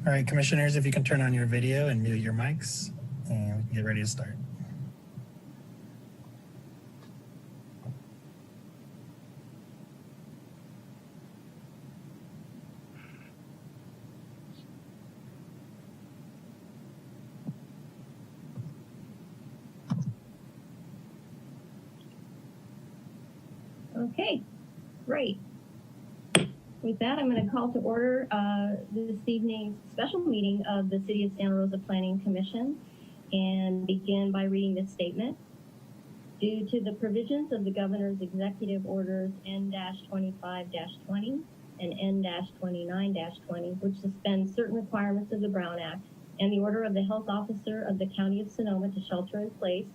All right, commissioners, if you can turn on your video and mute your mics, and we can get ready to start. Okay, great. With that, I'm going to call to order this evening's special meeting of the City of Santa Rosa Planning Commission and begin by reading this statement. Due to the provisions of the Governor's Executive Orders N-25-20 and N-29-20, which suspend certain requirements of the Brown Act, and the order of the Health Officer of the County of Sonoma to shelter in place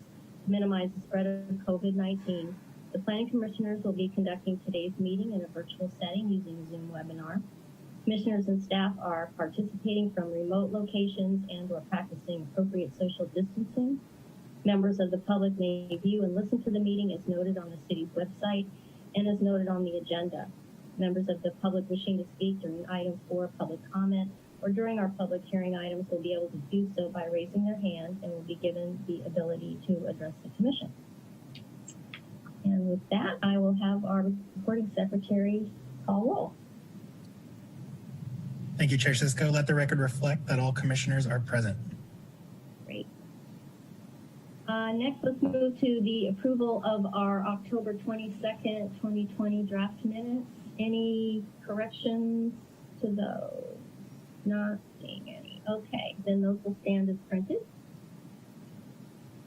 to minimize the spread of COVID-19, the Planning Commissioners will be conducting today's meeting in a virtual setting using a Zoom webinar. Commissioners and staff are participating from remote locations and or practicing appropriate social distancing. Members of the public may view and listen to the meeting as noted on the city's website and as noted on the agenda. Members of the public wishing to speak during item 4 public comment or during our public hearing items will be able to do so by raising their hand and will be given the ability to address the commission. And with that, I will have our recording secretary call roll. Thank you, Chair Cisco. Let the record reflect that all commissioners are present. Great. Next, let's move to the approval of our October 22nd, 2020 draft minutes. Any corrections to those? Not seeing any. Okay, then those will stand as printed.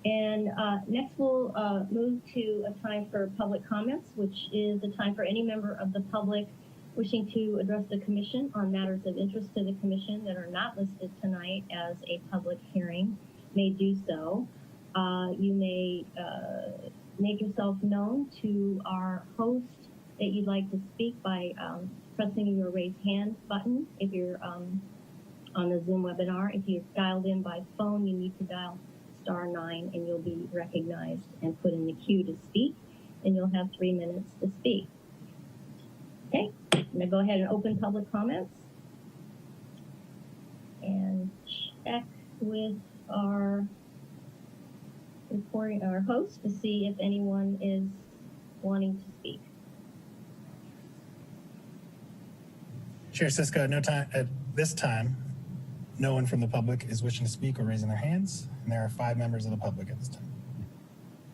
And next we'll move to a time for public comments, which is a time for any member of the public wishing to address the commission on matters of interest to the commission that are not listed tonight as a public hearing may do so. You may make yourself known to our host that you'd like to speak by pressing your raise hand button if you're on the Zoom webinar. If you're dialed in by phone, you need to dial *9 and you'll be recognized and put in the queue to speak, and you'll have 3 minutes to speak. Okay, I'm gonna go ahead and open public comments and check with our host to see if anyone is wanting to speak. Chair Cisco, no time at this time. No one from the public is wishing to speak or raising their hands, and there are 5 members of the public at this time.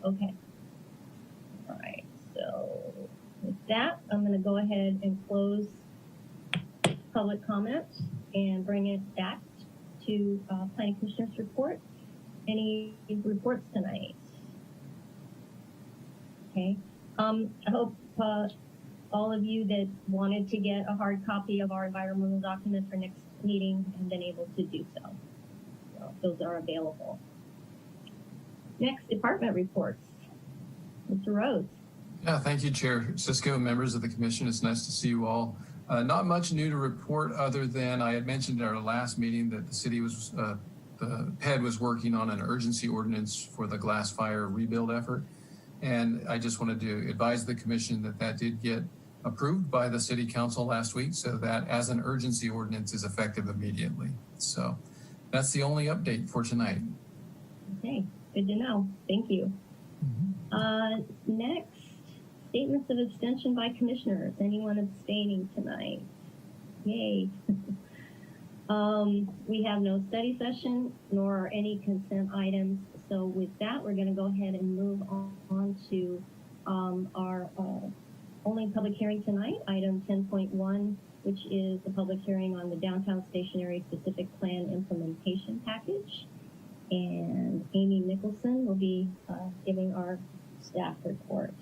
Okay. All right. So with that, I'm going to go ahead and close public comment and bring it back to Planning Commissioners report. Any reports tonight? Okay. I hope all of you that wanted to get a hard copy of our environmental document for next meeting have been able to do so. So those are available. Next, department reports. Mr. Rhodes. Yeah, thank you, Chair Cisco, members of the commission. It's nice to see you all. Not much new to report other than I had mentioned at our last meeting that the city was, the PED was working on an urgency ordinance for the glass fire rebuild effort. And I just wanted to advise the commission that that did get approved by the city council last week, so that as an urgency ordinance is effective immediately. So that's the only update for tonight. Okay, good to know. Thank you. Next, statements of abstention by commissioners. Anyone abstaining tonight? Yay. We have no study session nor any consent items. So with that, we're going to go ahead and move on to our only public hearing tonight, item 10.1, which is the public hearing on the downtown stationary specific plan implementation package. And Amy Nicholson will be giving our staff report.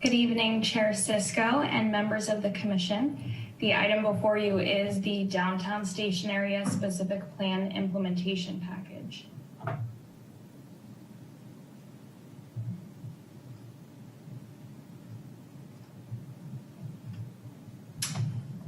Good evening, Chair Cisco and members of the Commission. The item before you is the Downtown Station Area Specific Plan Implementation Package.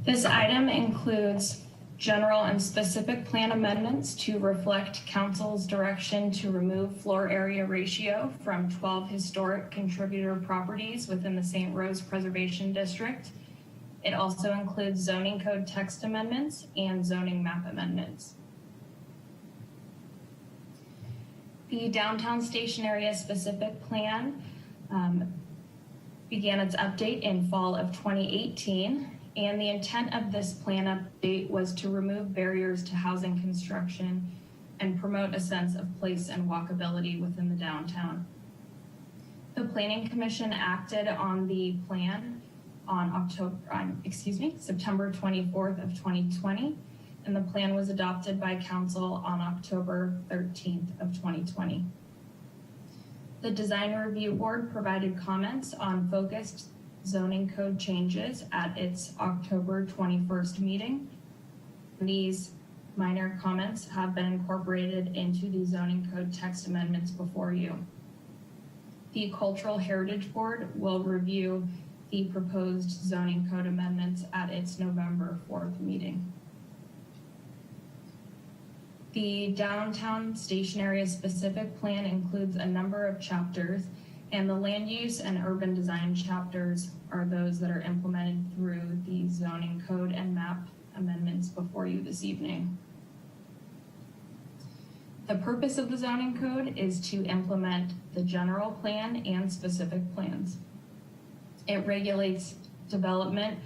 This item includes general and specific plan amendments to reflect council's direction to remove floor area ratio from 12 historic contributor properties within the St. Rose Preservation District. It also includes zoning code text amendments and zoning map amendments. The downtown station area specific plan began its update in fall of 2018. And the intent of this plan update was to remove barriers to housing construction and promote a sense of place and walkability within the downtown. The Planning Commission acted on the plan on September 24th of 2020, and the plan was adopted by council on October 13th of 2020. The Design Review Board provided comments on focused zoning code changes at its October 21st meeting. These minor comments have been incorporated into the zoning code text amendments before you. The Cultural Heritage Board will review the proposed zoning code amendments at its November 4th meeting. The downtown station area specific plan includes a number of chapters, and the land use and urban design chapters are those that are implemented through the zoning code and map amendments before you this evening. The purpose of the zoning code is to implement the general plan and specific plans. It regulates development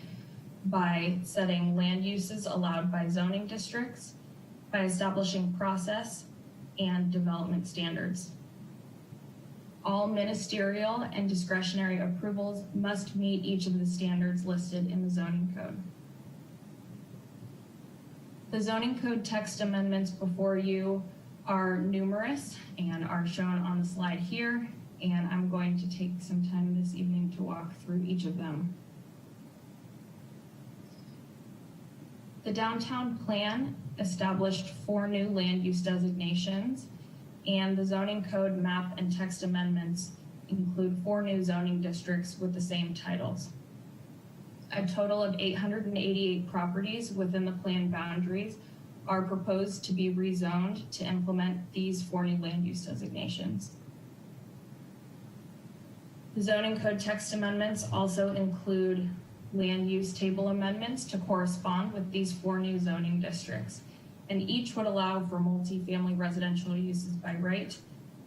by setting land uses allowed by zoning districts, by establishing process and development standards. All ministerial and discretionary approvals must meet each of the standards listed in the zoning code. The zoning code text amendments before you are numerous and are shown on the slide here, and I'm going to take some time this evening to walk through each of them. The downtown plan established 4 new land use designations, and the zoning code map and text amendments include 4 new zoning districts with the same titles. A total of 888 properties within the plan boundaries are proposed to be rezoned to implement these 4 new land use designations. The zoning code text amendments also include land use table amendments to correspond with these 4 new zoning districts, and each would allow for multifamily residential uses by right,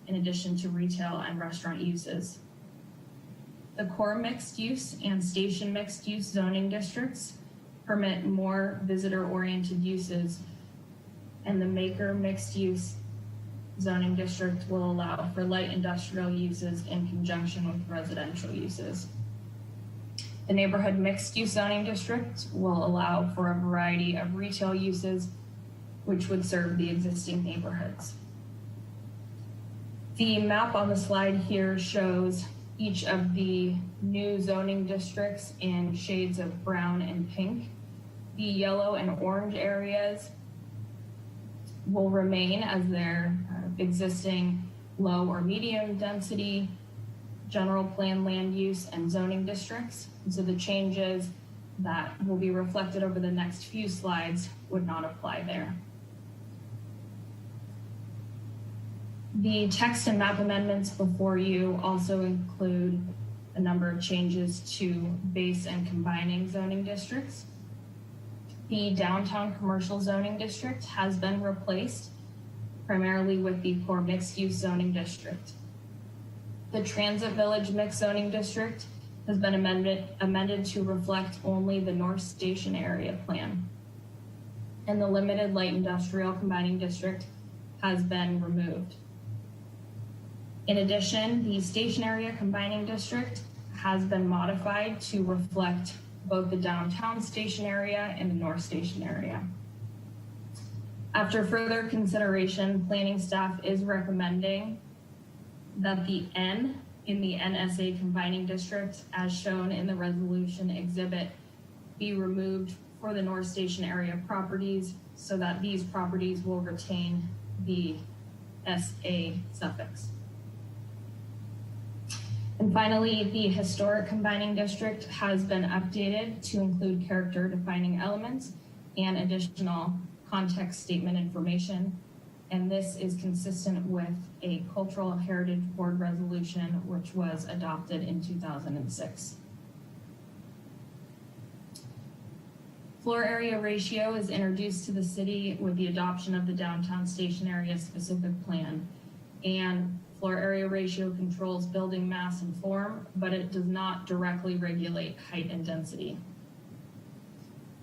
in addition to retail and restaurant uses. The core mixed use and station mixed use zoning districts permit more visitor-oriented uses, and the maker mixed use zoning district will allow for light industrial uses in conjunction with residential uses. The neighborhood mixed use zoning district will allow for a variety of retail uses which would serve the existing neighborhoods. The map on the slide here shows each of the new zoning districts in shades of brown and pink. The yellow and orange areas will remain as their existing low or medium density general plan land use and zoning districts. And so the changes that will be reflected over the next few slides would not apply there. The text and map amendments before you also include a number of changes to base and combining zoning districts. The downtown commercial zoning district has been replaced primarily with the core mixed use zoning district. The transit village mixed zoning district has been amended to reflect only the North Station area plan. And the limited light industrial combining district has been removed. In addition, the station area combining district has been modified to reflect both the downtown station area and the North Station area. After further consideration, planning staff is recommending that the N in the NSA combining district, as shown in the resolution exhibit, be removed for the North Station area properties so that these properties will retain the SA suffix. And finally, the historic combining district has been updated to include character defining elements and additional context statement information. And this is consistent with a cultural heritage board resolution, which was adopted in 2006. Floor area ratio is introduced to the city with the adoption of the downtown station area specific plan. And floor area ratio controls building mass and form, but it does not directly regulate height and density.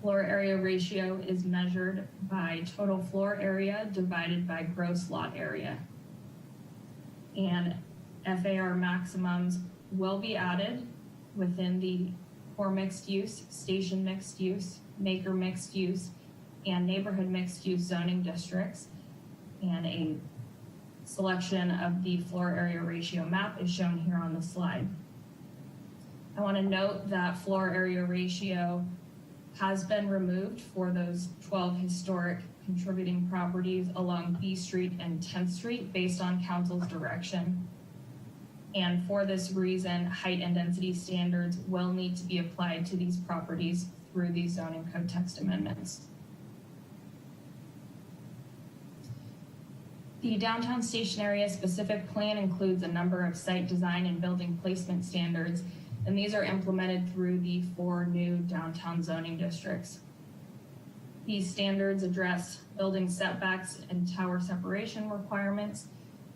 Floor area ratio is measured by total floor area divided by gross lot area. And FAR maximums will be added within the core mixed use, station mixed use, maker mixed use, and neighborhood mixed use zoning districts. And a selection of the floor area ratio map is shown here on the slide. I want to note that floor area ratio has been removed for those 12 historic contributing properties along B Street and 10th Street based on council's direction. And for this reason, height and density standards will need to be applied to these properties through these zoning code text amendments. The downtown station area specific plan includes a number of site design and building placement standards, and these are implemented through the 4 new downtown zoning districts. These standards address building setbacks and tower separation requirements,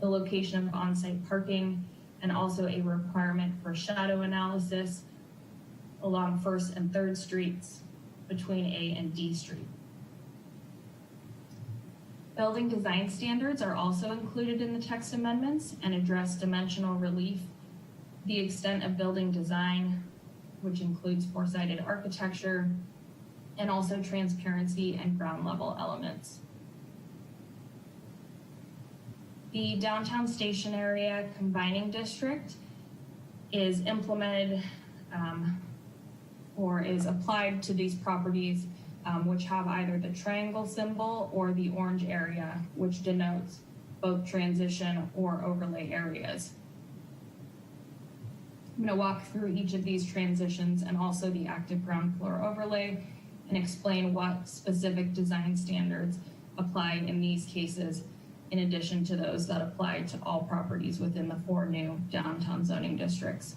the location of on-site parking, and also a requirement for shadow analysis along 1st and 3rd Streets between A and D Street. Building design standards are also included in the text amendments and address dimensional relief, the extent of building design, which includes four-sided architecture, and also transparency and ground level elements. The downtown station area combining district is implemented or is applied to these properties which have either the triangle symbol or the orange area, which denotes both transition or overlay areas. I'm going to walk through each of these transitions and also the active ground floor overlay and explain what specific design standards apply in these cases, in addition to those that apply to all properties within the 4 new downtown zoning districts.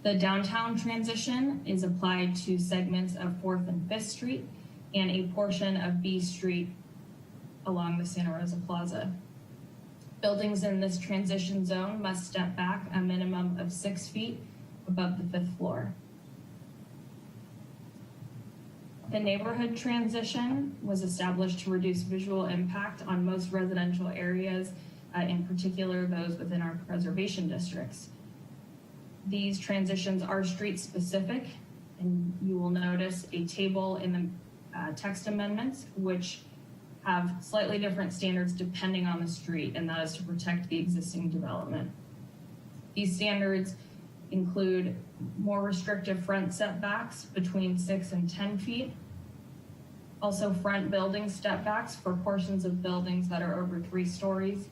The downtown transition is applied to segments of 4th and 5th Street and a portion of B Street along the Santa Rosa Plaza. Buildings in this transition zone must step back a minimum of 6 feet above the 5th floor. The neighborhood transition was established to reduce visual impact on most residential areas, in particular those within our preservation districts. These transitions are street specific, and you will notice a table in the text amendments which have slightly different standards depending on the street, and that is to protect the existing development. These standards include more restrictive front setbacks between 6 and 10 feet. Also front building step backs for portions of buildings that are over 3 stories,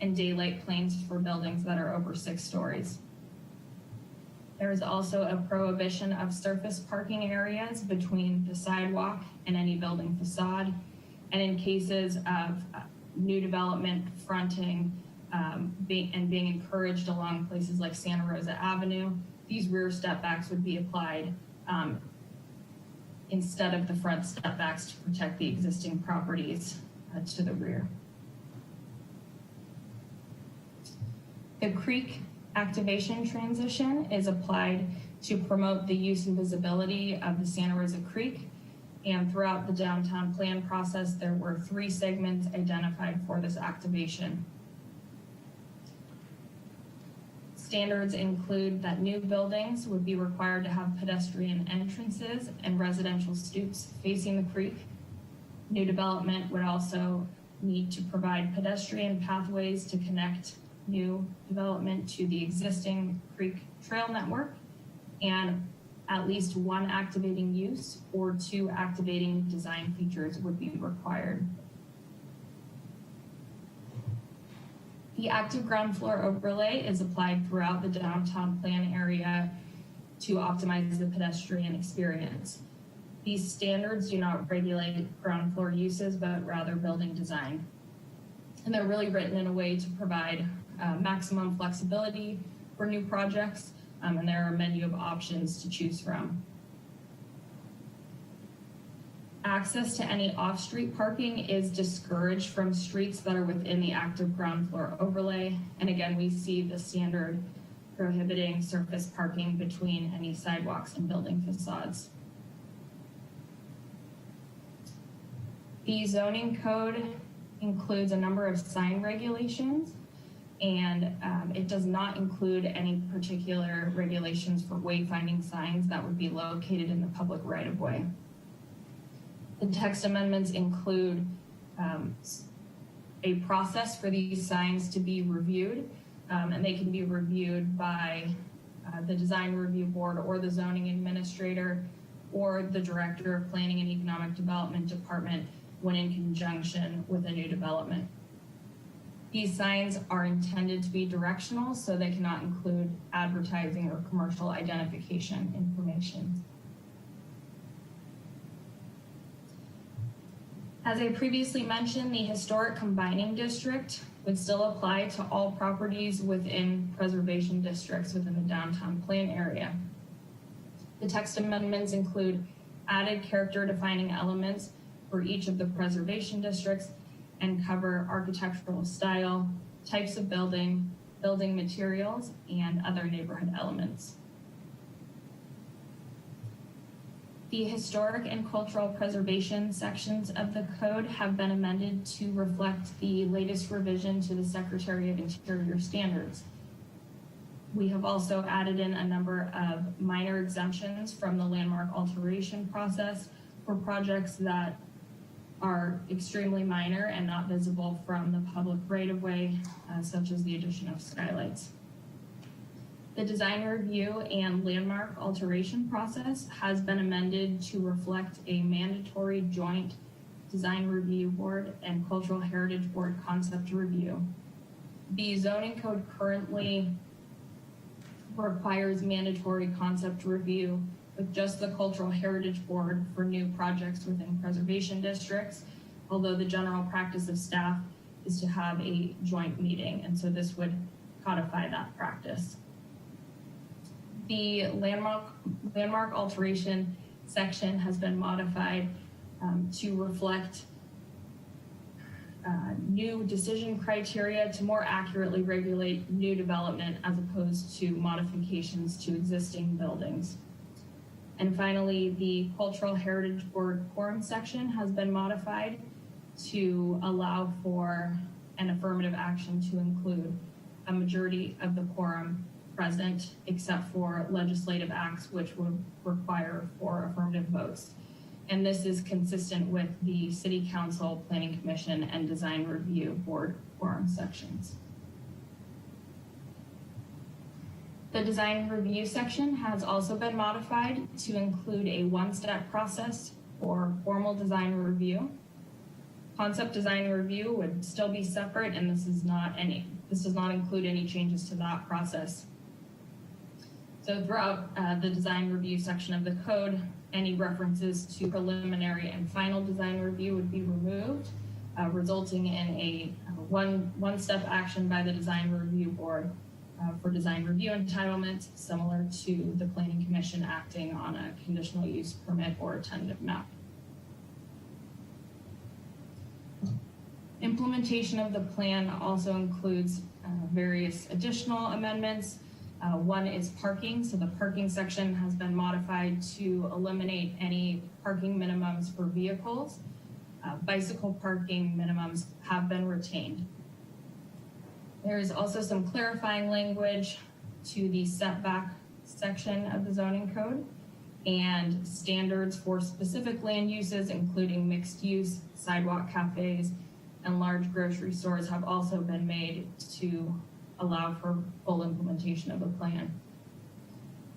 and daylight planes for buildings that are over 6 stories. There is also a prohibition of surface parking areas between the sidewalk and any building facade. And in cases of new development fronting being encouraged along places like Santa Rosa Avenue, these rear step backs would be applied instead of the front step backs to protect the existing properties to the rear. The creek activation transition is applied to promote the use and visibility of the Santa Rosa Creek. And throughout the downtown plan process, there were 3 segments identified for this activation. Standards include that new buildings would be required to have pedestrian entrances and residential stoops facing the creek. New development would also need to provide pedestrian pathways to connect new development to the existing creek trail network, and at least 1 activating use or 2 activating design features would be required. The active ground floor overlay is applied throughout the downtown plan area to optimize the pedestrian experience. These standards do not regulate ground floor uses, but rather building design. And they're really written in a way to provide maximum flexibility for new projects, and there are a menu of options to choose from. Access to any off-street parking is discouraged from streets that are within the active ground floor overlay. And again, we see the standard prohibiting surface parking between any sidewalks and building facades. The zoning code includes a number of sign regulations, and it does not include any particular regulations for wayfinding signs that would be located in the public right-of-way. The text amendments include a process for these signs to be reviewed, and they can be reviewed by the design review board or the zoning administrator or the director of planning and economic development department when in conjunction with a new development. These signs are intended to be directional, so they cannot include advertising or commercial identification information. As I previously mentioned, the historic combining district would still apply to all properties within preservation districts within the downtown plan area. The text amendments include added character defining elements for each of the preservation districts and cover architectural style, types of building, building materials, and other neighborhood elements. The historic and cultural preservation sections of the code have been amended to reflect the latest revision to the Secretary of Interior standards. We have also added in a number of minor exemptions from the landmark alteration process for projects that are extremely minor and not visible from the public right-of-way, such as the addition of skylights. The design review and landmark alteration process has been amended to reflect a mandatory joint design review board and cultural heritage board concept review. The zoning code currently requires mandatory concept review with just the cultural heritage board for new projects within preservation districts, although the general practice of staff is to have a joint meeting, and so this would codify that practice. The landmark alteration section has been modified to reflect new decision criteria to more accurately regulate new development as opposed to modifications to existing buildings. And finally, the Cultural Heritage Board quorum section has been modified to allow for an affirmative action to include a majority of the quorum present, except for legislative acts, which would require 4 affirmative votes. And this is consistent with the City Council, Planning Commission, and Design Review Board quorum sections. The design review section has also been modified to include a 1-step process for formal design review. Concept design review would still be separate, and this does not include any changes to that process. So throughout the design review section of the code, any references to preliminary and final design review would be removed, resulting in a one-step action by the design review board for design review entitlements, similar to the Planning Commission acting on a conditional use permit or a tentative map. Implementation of the plan also includes various additional amendments. One is parking. So the parking section has been modified to eliminate any parking minimums for vehicles. Bicycle parking minimums have been retained. There is also some clarifying language to the setback section of the zoning code and standards for specific land uses, including mixed use, sidewalk cafes, and large grocery stores have also been made to allow for full implementation of the plan.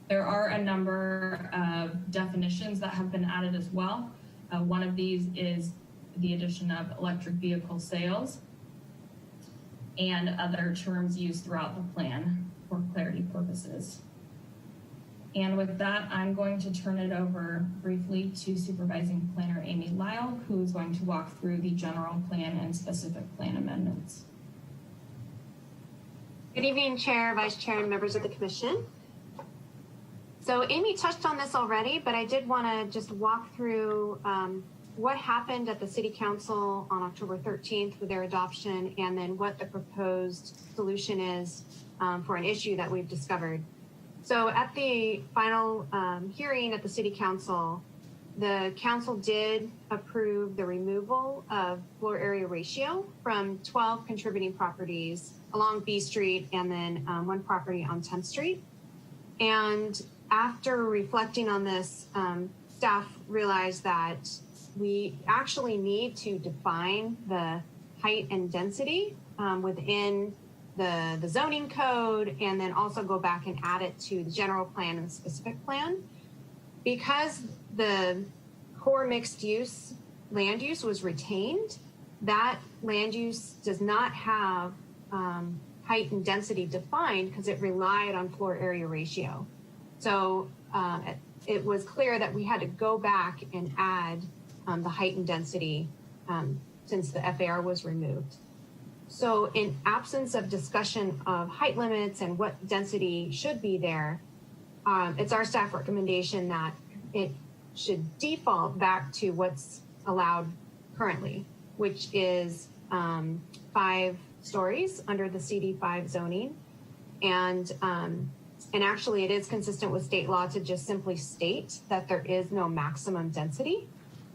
There are a number of definitions that have been added as well. One of these is the addition of electric vehicle sales. and other terms used throughout the plan for clarity purposes. And with that, I'm going to turn it over briefly to Supervising Planner Amy Lyle, who is going to walk through the general plan and specific plan amendments. Good evening, Chair, Vice Chair, and members of the Commission. So Amy touched on this already, but I did want to just walk through what happened at the City Council on October 13th with their adoption, and then what the proposed solution is for an issue that we've discovered. So at the final hearing at the City Council, the Council did approve the removal of floor area ratio from 12 contributing properties along B Street and then one property on 10th Street. And after reflecting on this, staff realized that we actually need to define the height and density within the zoning code, and then also go back and add it to the general plan and the specific plan. Because the core mixed use land use was retained, that land use does not have height and density defined because it relied on floor area ratio. So it was clear that we had to go back and add the height and density since the FAR was removed. So in absence of discussion of height limits and what density should be there, it's our staff recommendation that it should default back to what's allowed currently, which is 5 stories under the CD5 zoning. And actually it is consistent with state law to just simply state that there is no maximum density.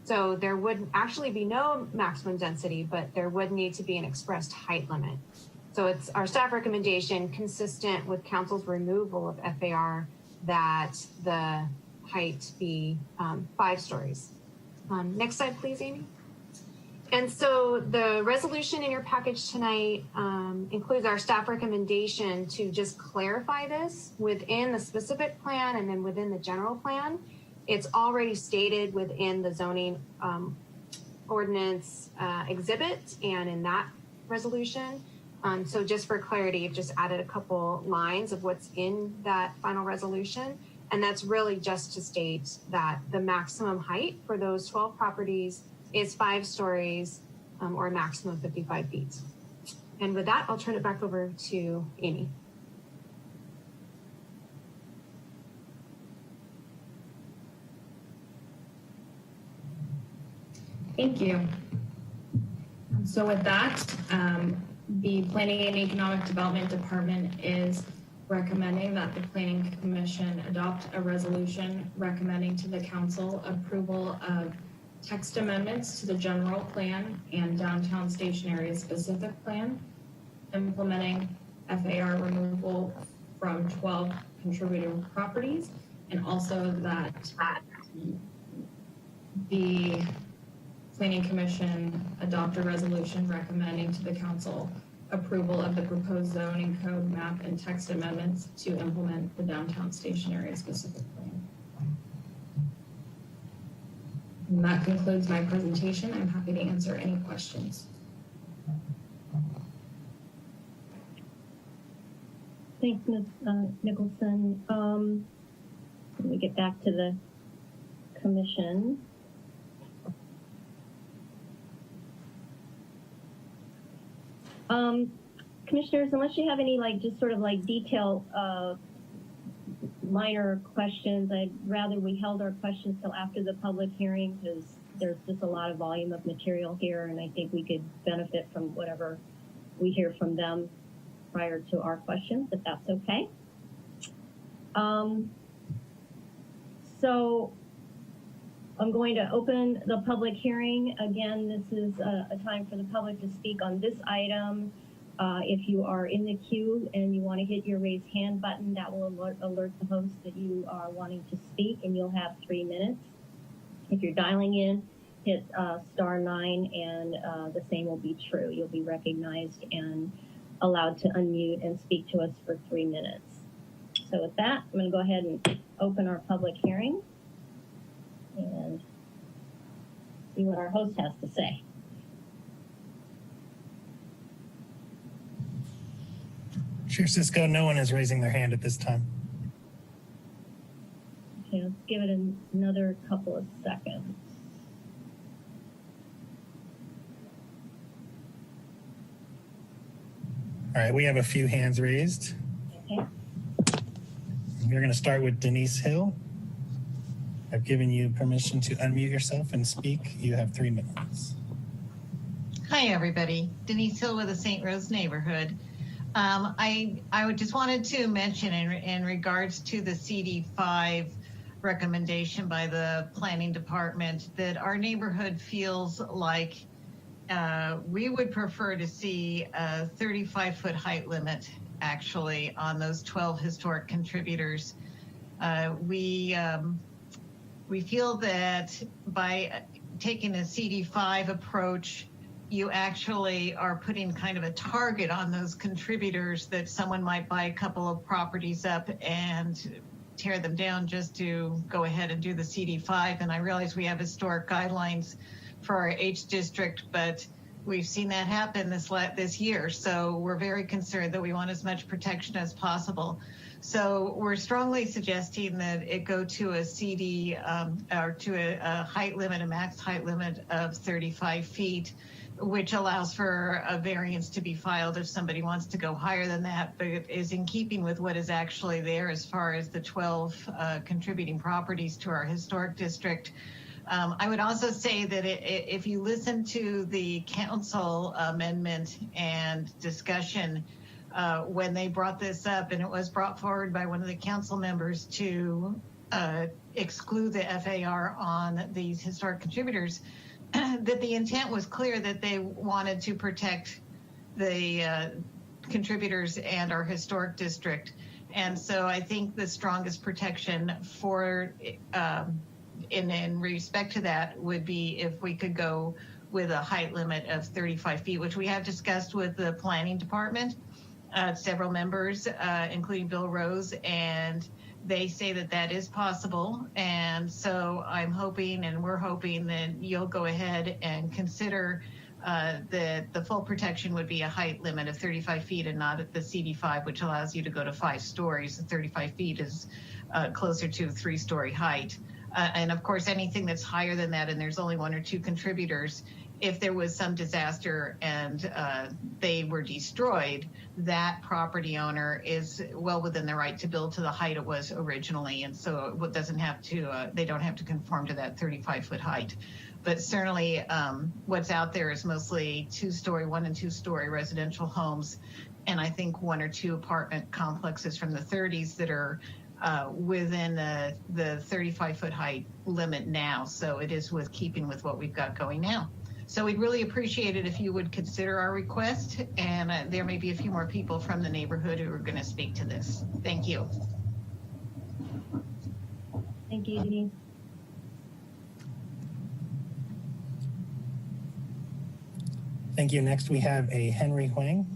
So there would actually be no maximum density, but there would need to be an expressed height limit. So it's our staff recommendation, consistent with council's removal of FAR, that the height be 5 stories. Next slide, please, Amy. And so the resolution in your package tonight includes our staff recommendation to just clarify this within the specific plan and then within the general plan. It's already stated within the zoning ordinance exhibit and in that resolution. So just for clarity, you've just added a couple lines of what's in that final resolution. And that's really just to state that the maximum height for those 12 properties is 5 stories or a maximum of 55 feet. And with that, I'll turn it back over to Amy. Thank you. So with that, the Planning and Economic Development Department is recommending that the Planning Commission adopt a resolution recommending to the Council approval of text amendments to the general plan and downtown station area specific plan, implementing FAR removal from 12 contributing properties, and also that the Planning Commission adopt a resolution recommending to the Council approval of the proposed zoning code map and text amendments to implement the downtown station area specific plan. And that concludes my presentation. I'm happy to answer any questions. Thanks, Ms. Nicholson. Let me get back to the commission. Commissioners, unless you have any just sort of detailed minor questions, I'd rather we held our questions till after the public hearing, because there's just a lot of volume of material here, and I think we could benefit from whatever we hear from them prior to our questions, if that's okay. So I'm going to open the public hearing. Again, this is a time for the public to speak on this item. If you are in the queue and you want to hit your raise hand button, that will alert the host that you are wanting to speak, and you'll have 3 minutes. If you're dialing in, hit *9, and the same will be true. You'll be recognized and allowed to unmute and speak to us for 3 minutes. So with that, I'm going to go ahead and open our public hearing and see what our host has to say. Chair Cisco, no one is raising their hand at this time. Okay, let's give it another couple of seconds. All right, we have a few hands raised. Okay. We're going to start with Denise Hill. I've given you permission to unmute yourself and speak. You have 3 minutes. Hi, everybody. Denise Hill with the St. Rose neighborhood. I just wanted to mention in regards to the CD5 recommendation by the planning department that our neighborhood feels like we would prefer to see a 35-foot height limit actually on those 12 historic contributors. We feel that by taking a CD5 approach, you actually are putting kind of a target on those contributors that someone might buy a couple of properties up and tear them down just to go ahead and do the CD5. And I realize we have historic guidelines for our H district, but we've seen that happen this year. So we're very concerned that we want as much protection as possible. So we're strongly suggesting that it go to a CD or to a height limit, a max height limit of 35 feet, which allows for a variance to be filed if somebody wants to go higher than that, but it is in keeping with what is actually there as far as the 12 contributing properties to our historic district. I would also say that if you listen to the council amendment and discussion when they brought this up, and it was brought forward by one of the council members to exclude the FAR on these historic contributors, that the intent was clear that they wanted to protect the contributors and our historic district. And so I think the strongest protection for in respect to that would be if we could go with a height limit of 35 feet, which we have discussed with the planning department, several members, including Bill Rose, and they say that that is possible. And so I'm hoping, and we're hoping, that you'll go ahead and consider that the full protection would be a height limit of 35 feet and not at the CD5, which allows you to go to 5 stories. And 35 feet is closer to 3-story height. And of course, anything that's higher than that, and there's only 1 or 2 contributors, if there was some disaster and they were destroyed, that property owner is well within their right to build to the height it was originally. And so it doesn't have to, they don't have to conform to that 35-foot height. But certainly what's out there is mostly 2-story, 1 and 2-story residential homes. And I think 1 or 2 apartment complexes from the 30s that are within the 35-foot height limit now. So it is with keeping with what we've got going now. So we'd really appreciate it if you would consider our request, and there may be a few more people from the neighborhood who are going to speak to this. Thank you. Thank you, Denise. Thank you. Next, we have a Henry Huang.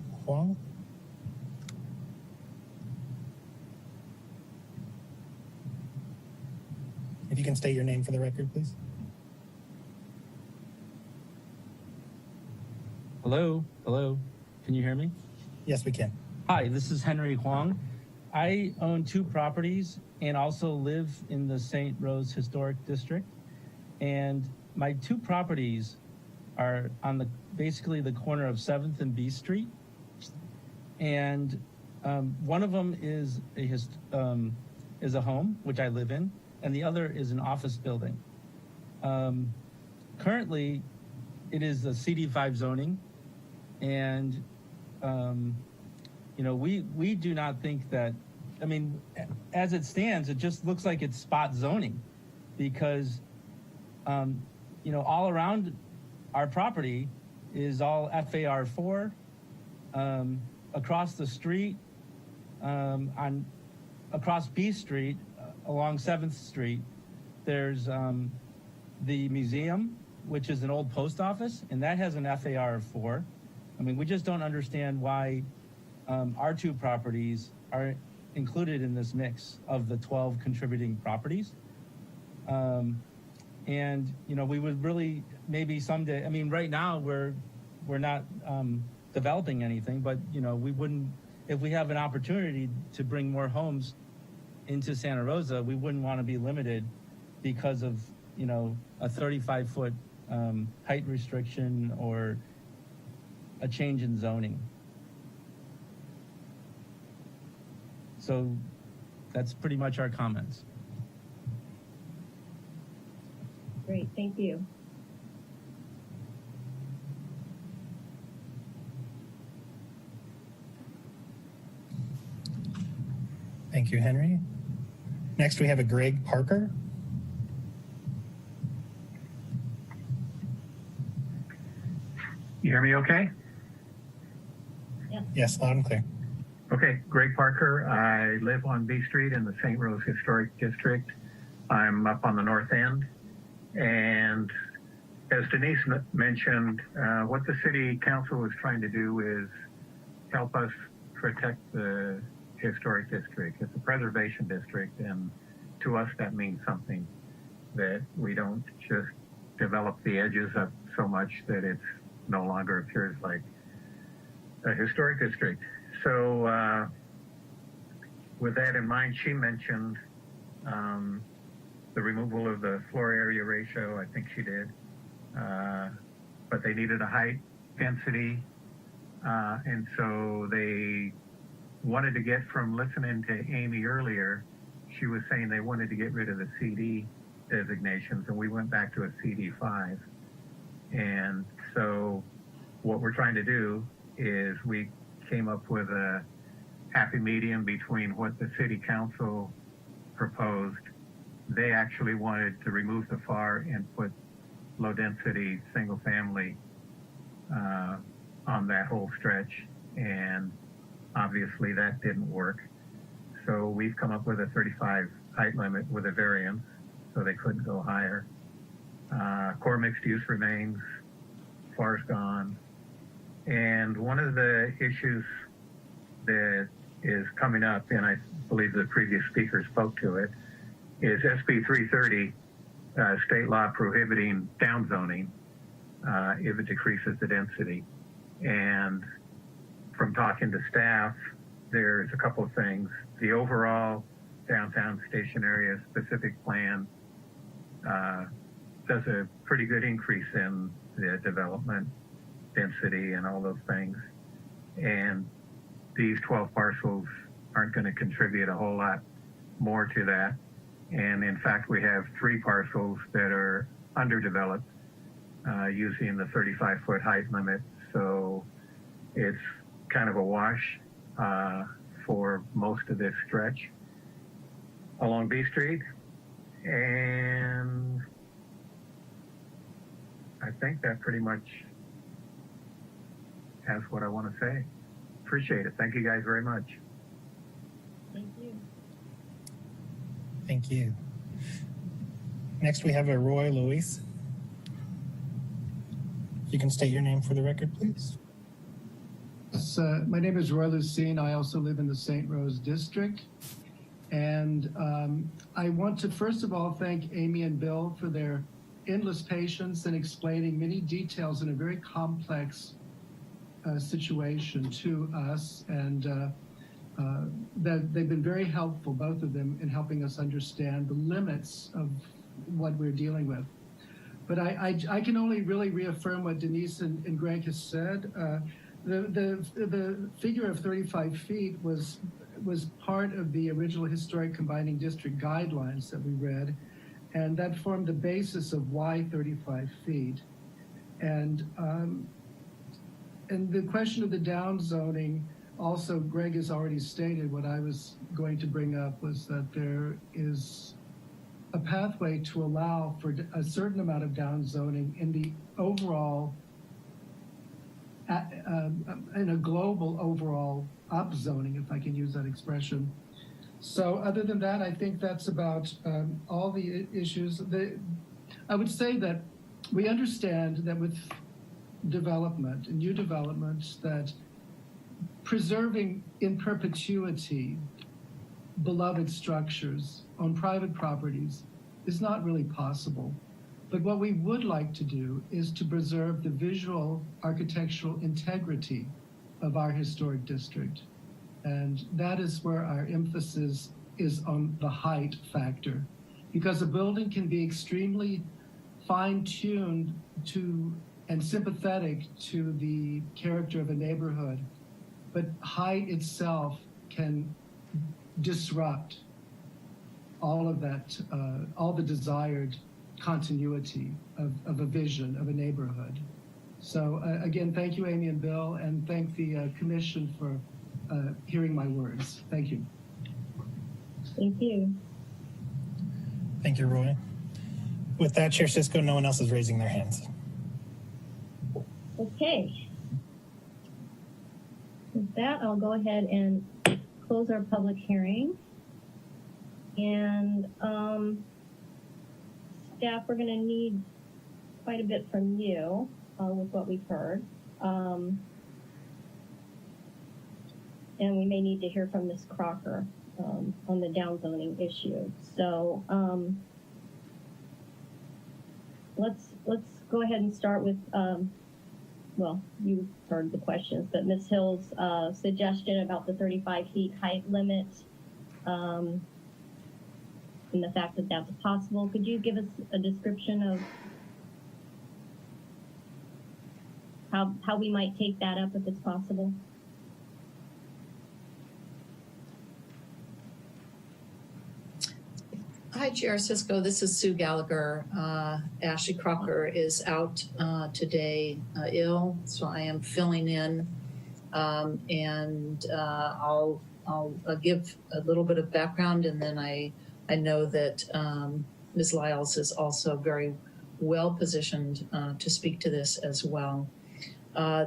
If you can state your name for the record, please. Hello. Can you hear me? Yes, we can. Hi, this is Henry Huang. I own 2 properties and also live in the St. Rose Historic District. And my 2 properties are on basically the corner of 7th and B Street. And one of them is a home, which I live in, and the other is an office building. Currently, it is a CD5 zoning, and we do not think that. I mean, as it stands, it just looks like it's spot zoning, because all around our property is all FAR 4. Across the street, across B Street, along 7th Street, there's the museum, which is an old post office, and that has an FAR of 4. I mean, we just don't understand why our 2 properties are included in this mix of the 12 contributing properties. And we would really maybe someday. I mean, right now we're not developing anything, but we wouldn't. if we have an opportunity to bring more homes into Santa Rosa, we wouldn't want to be limited because of, you know, a 35-foot height restriction or a change in zoning. So that's pretty much our comments. Great, thank you. Thank you, Henry. Next, we have a Greg Parker. You hear me okay? Yes, loud and clear. Okay, Greg Parker. I live on B Street in the St. Rose Historic District. I'm up on the north end. And as Denise mentioned, what the city council is trying to do is help us protect the historic district. It's a preservation district, and to us that means something, that we don't just develop the edges up so much that it no longer appears like a historic district. So with that in mind, she mentioned the removal of the floor area ratio. I think she did. But they needed a height density. And so they wanted to get, from listening to Amy earlier, she was saying they wanted to get rid of the CD designations, and we went back to a CD5. And so what we're trying to do is we came up with a happy medium between what the city council proposed. They actually wanted to remove the FAR and put low density single family on that whole stretch, and obviously that didn't work. So we've come up with a 35 height limit with a variance, so they couldn't go higher. Core mixed use remains, FAR's gone. And one of the issues that is coming up, and I believe the previous speaker spoke to it, is SB 330, state law prohibiting downzoning if it decreases the density. And from talking to staff, there's a couple of things. The overall downtown station area specific plan does a pretty good increase in the development density and all those things. And these 12 parcels aren't going to contribute a whole lot more to that. And in fact, we have 3 parcels that are underdeveloped using the 35-foot height limit. So it's kind of a wash for most of this stretch along B Street. And I think that pretty much has what I want to say. Appreciate it. Thank you guys very much. Thank you. Thank you. Next, we have a Roy Luis. You can state your name for the record, please. Yes, my name is Roy Lucine. I also live in the St. Rose District. And I want to first of all thank Amy and Bill for their endless patience in explaining many details in a very complex situation to us. And that they've been very helpful, both of them, in helping us understand the limits of what we're dealing with. But I can only really reaffirm what Denise and Greg has said. The figure of 35 feet was part of the original historic combining district guidelines that we read, and that formed the basis of why 35 feet. And the question of the downzoning, also Greg has already stated. What I was going to bring up was that there is a pathway to allow for a certain amount of downzoning in the overall, in a global overall upzoning, if I can use that expression. So other than that, I think that's about all the issues. I would say that we understand that with development, new development, that preserving in perpetuity beloved structures on private properties is not really possible. But what we would like to do is to preserve the visual architectural integrity of our historic district. And that is where our emphasis is on the height factor, because a building can be extremely fine-tuned to and sympathetic to the character of a neighborhood, but height itself can disrupt all of that, all the desired continuity of a vision of a neighborhood. So again, thank you, Amy and Bill, and thank the commission for hearing my words. Thank you. Thank you. Thank you, Roy. With that, Chair Cisco, no one else is raising their hands. Okay. With that, I'll go ahead and close our public hearing. And staff, we're going to need quite a bit from you with what we've heard. And we may need to hear from Ms. Crocker on the downzoning issue. So let's go ahead and start with, well, you heard the questions, but Ms. Hill's suggestion about the 35 feet height limit and the fact that that's possible. Could you give us a description of how we might take that up if it's possible? Hi, Chair Cisco. This is Sue Gallagher. Ashley Crocker is out today ill, so I am filling in, and I'll give a little bit of background, and then I know that Ms. Lyles is also very well positioned to speak to this as well.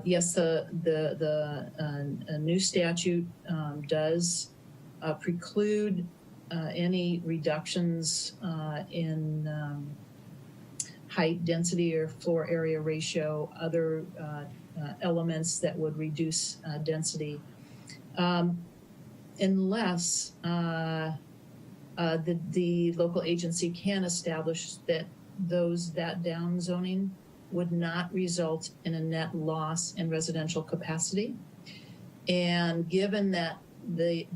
Yes, the new statute does preclude any reductions in height, density, or floor area ratio, other elements that would reduce density, unless the local agency can establish that that downzoning would not result in a net loss in residential capacity. And given that the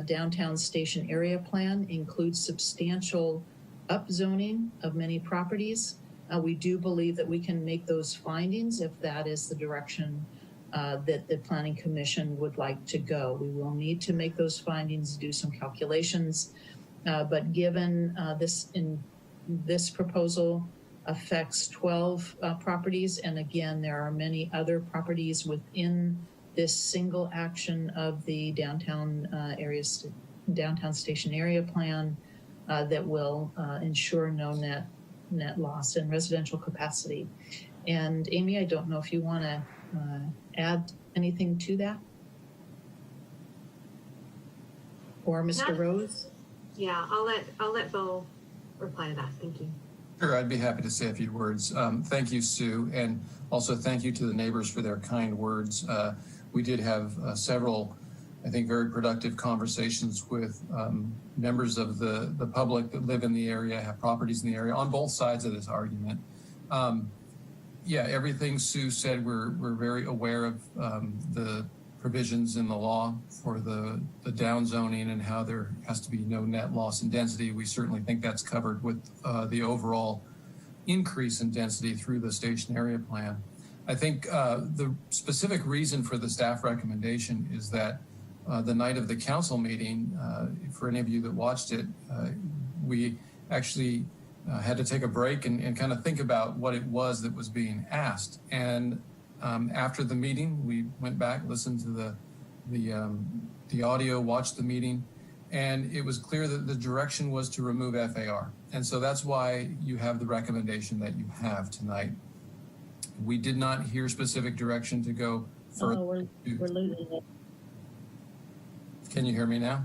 downtown station area plan includes substantial upzoning of many properties, we do believe that we can make those findings if that is the direction that the Planning Commission would like to go. We will need to make those findings, do some calculations, but given this proposal affects 12 properties, and again, there are many other properties within this single action of the downtown station area plan that will ensure no net loss in residential capacity. And Amy, I don't know if you want to add anything to that, or Mr. Rose. Yeah, I'll let Bill reply to that. Thank you. Sure, I'd be happy to say a few words. Thank you, Sue, and also thank you to the neighbors for their kind words. We did have several, I think, very productive conversations with members of the public that live in the area, have properties in the area, on both sides of this argument. Yeah, everything Sue said, we're very aware of the provisions in the law for the downzoning and how there has to be no net loss in density. We certainly think that's covered with the overall increase in density through the station area plan. I think the specific reason for the staff recommendation is that the night of the council meeting, for any of you that watched it, we actually had to take a break and kind of think about what it was that was being asked. And after the meeting, we went back, listened to the audio, watched the meeting, and it was clear that the direction was to remove FAR. And so that's why you have the recommendation that you have tonight. We did not hear specific direction to go further. Oh, we're losing it. Can you hear me now?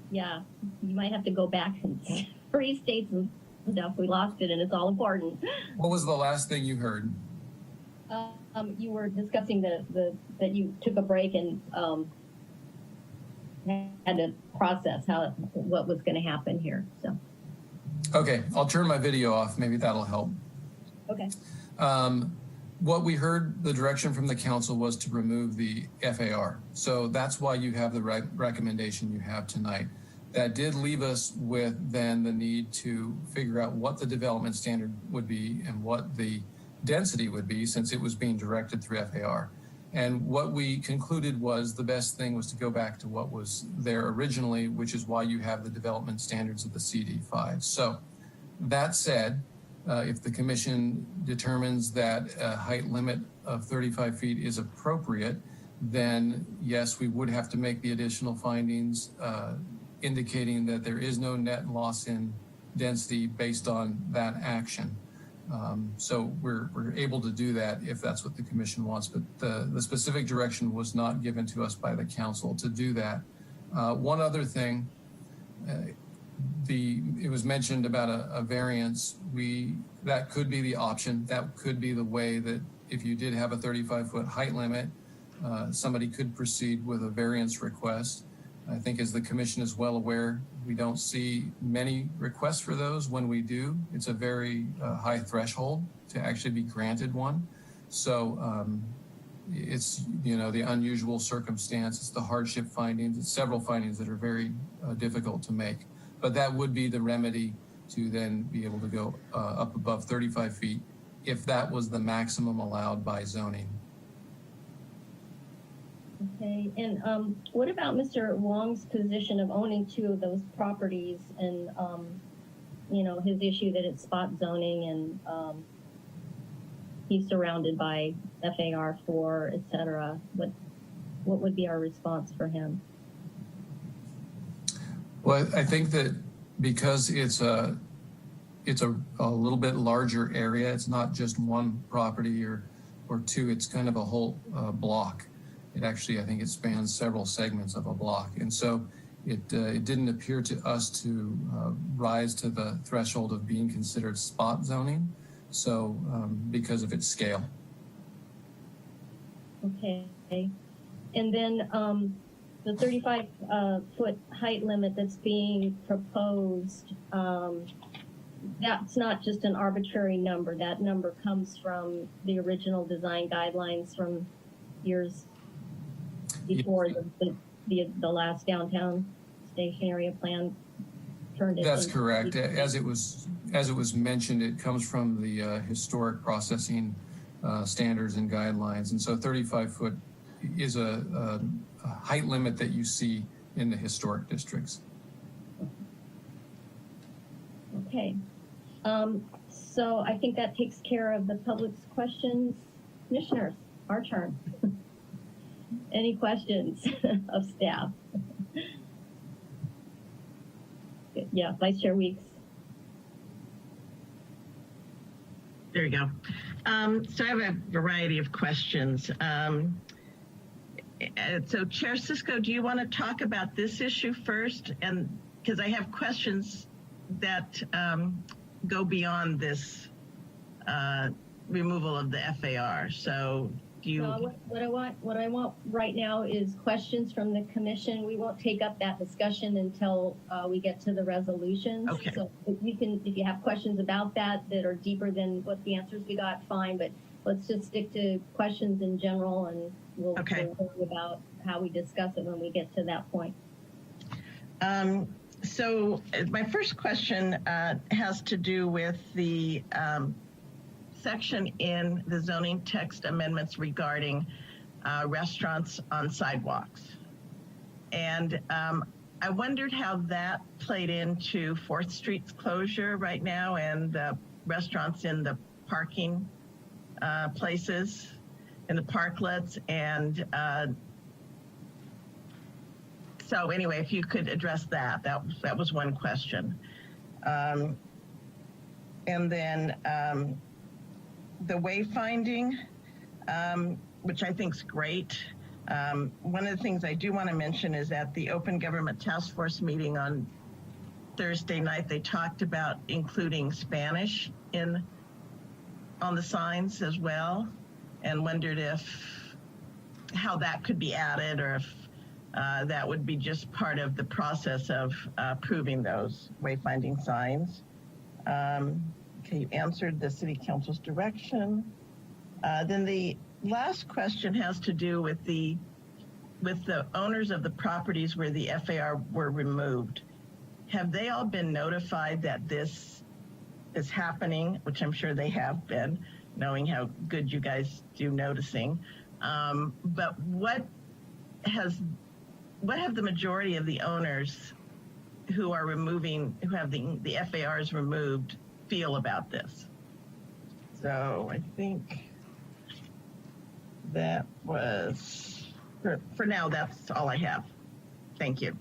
Yeah, you might have to go back and restate some stuff. We lost it, and it's all important. What was the last thing you heard? You were discussing that you took a break and had to process what was going to happen here. So. Okay, I'll turn my video off. Maybe that'll help. Okay. What we heard, the direction from the council was to remove the FAR. So that's why you have the recommendation you have tonight. That did leave us with then the need to figure out what the development standard would be and what the density would be, since it was being directed through FAR. And what we concluded was the best thing was to go back to what was there originally, which is why you have the development standards of the CD5. So that said, if the commission determines that a height limit of 35 feet is appropriate, then yes, we would have to make the additional findings indicating that there is no net loss in density based on that action. So we're able to do that if that's what the commission wants, but the specific direction was not given to us by the council to do that. One other thing, it was mentioned about a variance. That could be the option. That could be the way that if you did have a 35-foot height limit, somebody could proceed with a variance request. I think as the commission is well aware, we don't see many requests for those. When we do, it's a very high threshold to actually be granted one. So it's, the unusual circumstance, it's the hardship findings, it's several findings that are very difficult to make. But that would be the remedy to then be able to go up above 35 feet if that was the maximum allowed by zoning. Okay, and what about Mr. Wong's position of owning 2 of those properties and, his issue that it's spot zoning and he's surrounded by FAR4, et cetera? What would be our response for him? Well, I think that because it's a little bit larger area, it's not just one property or 2, it's kind of a whole block. It actually, I think it spans several segments of a block. And so it didn't appear to us to rise to the threshold of being considered spot zoning. So because of its scale. Okay. And then the 35-foot height limit that's being proposed, that's not just an arbitrary number. That number comes from the original design guidelines from years before the last downtown station area plan turned it. That's correct. As it was mentioned, it comes from the historic processing standards and guidelines, and so 35 foot is a height limit that you see in the historic districts. Okay. So I think that takes care of the public's questions. Commissioners, our turn. Any questions of staff? Yeah, Vice Chair Weeks. There you go. So I have a variety of questions. So Chair Cisco, do you want to talk about this issue first? And because I have questions that go beyond this removal of the FAR. So do you? What I want right now is questions from the commission. We won't take up that discussion until we get to the resolutions. Okay. So if you have questions about that are deeper than what the answers we got, fine. But let's just stick to questions in general, and we'll worry about how we discuss it when we get to that point. So my first question has to do with the section in the zoning text amendments regarding restaurants on sidewalks. And I wondered how that played into 4th Street's closure right now and restaurants in the parking places, in the parklets. And so anyway, if you could address that was one question. And then the wayfinding, which I think is great. One of the things I do want to mention is at the Open Government Task Force meeting on Thursday night, they talked about including Spanish on the signs as well, and wondered how that could be added, or if that would be just part of the process of approving those wayfinding signs. Okay, you answered the City Council's direction. Then the last question has to do with the owners of the properties where the FAR were removed. Have they all been notified that this is happening, which I'm sure they have been, knowing how good you guys do noticing. But what have the majority of the owners who are removing, who have the FARs removed, feel about this? So I think that was, for now, that's all I have. Thank you.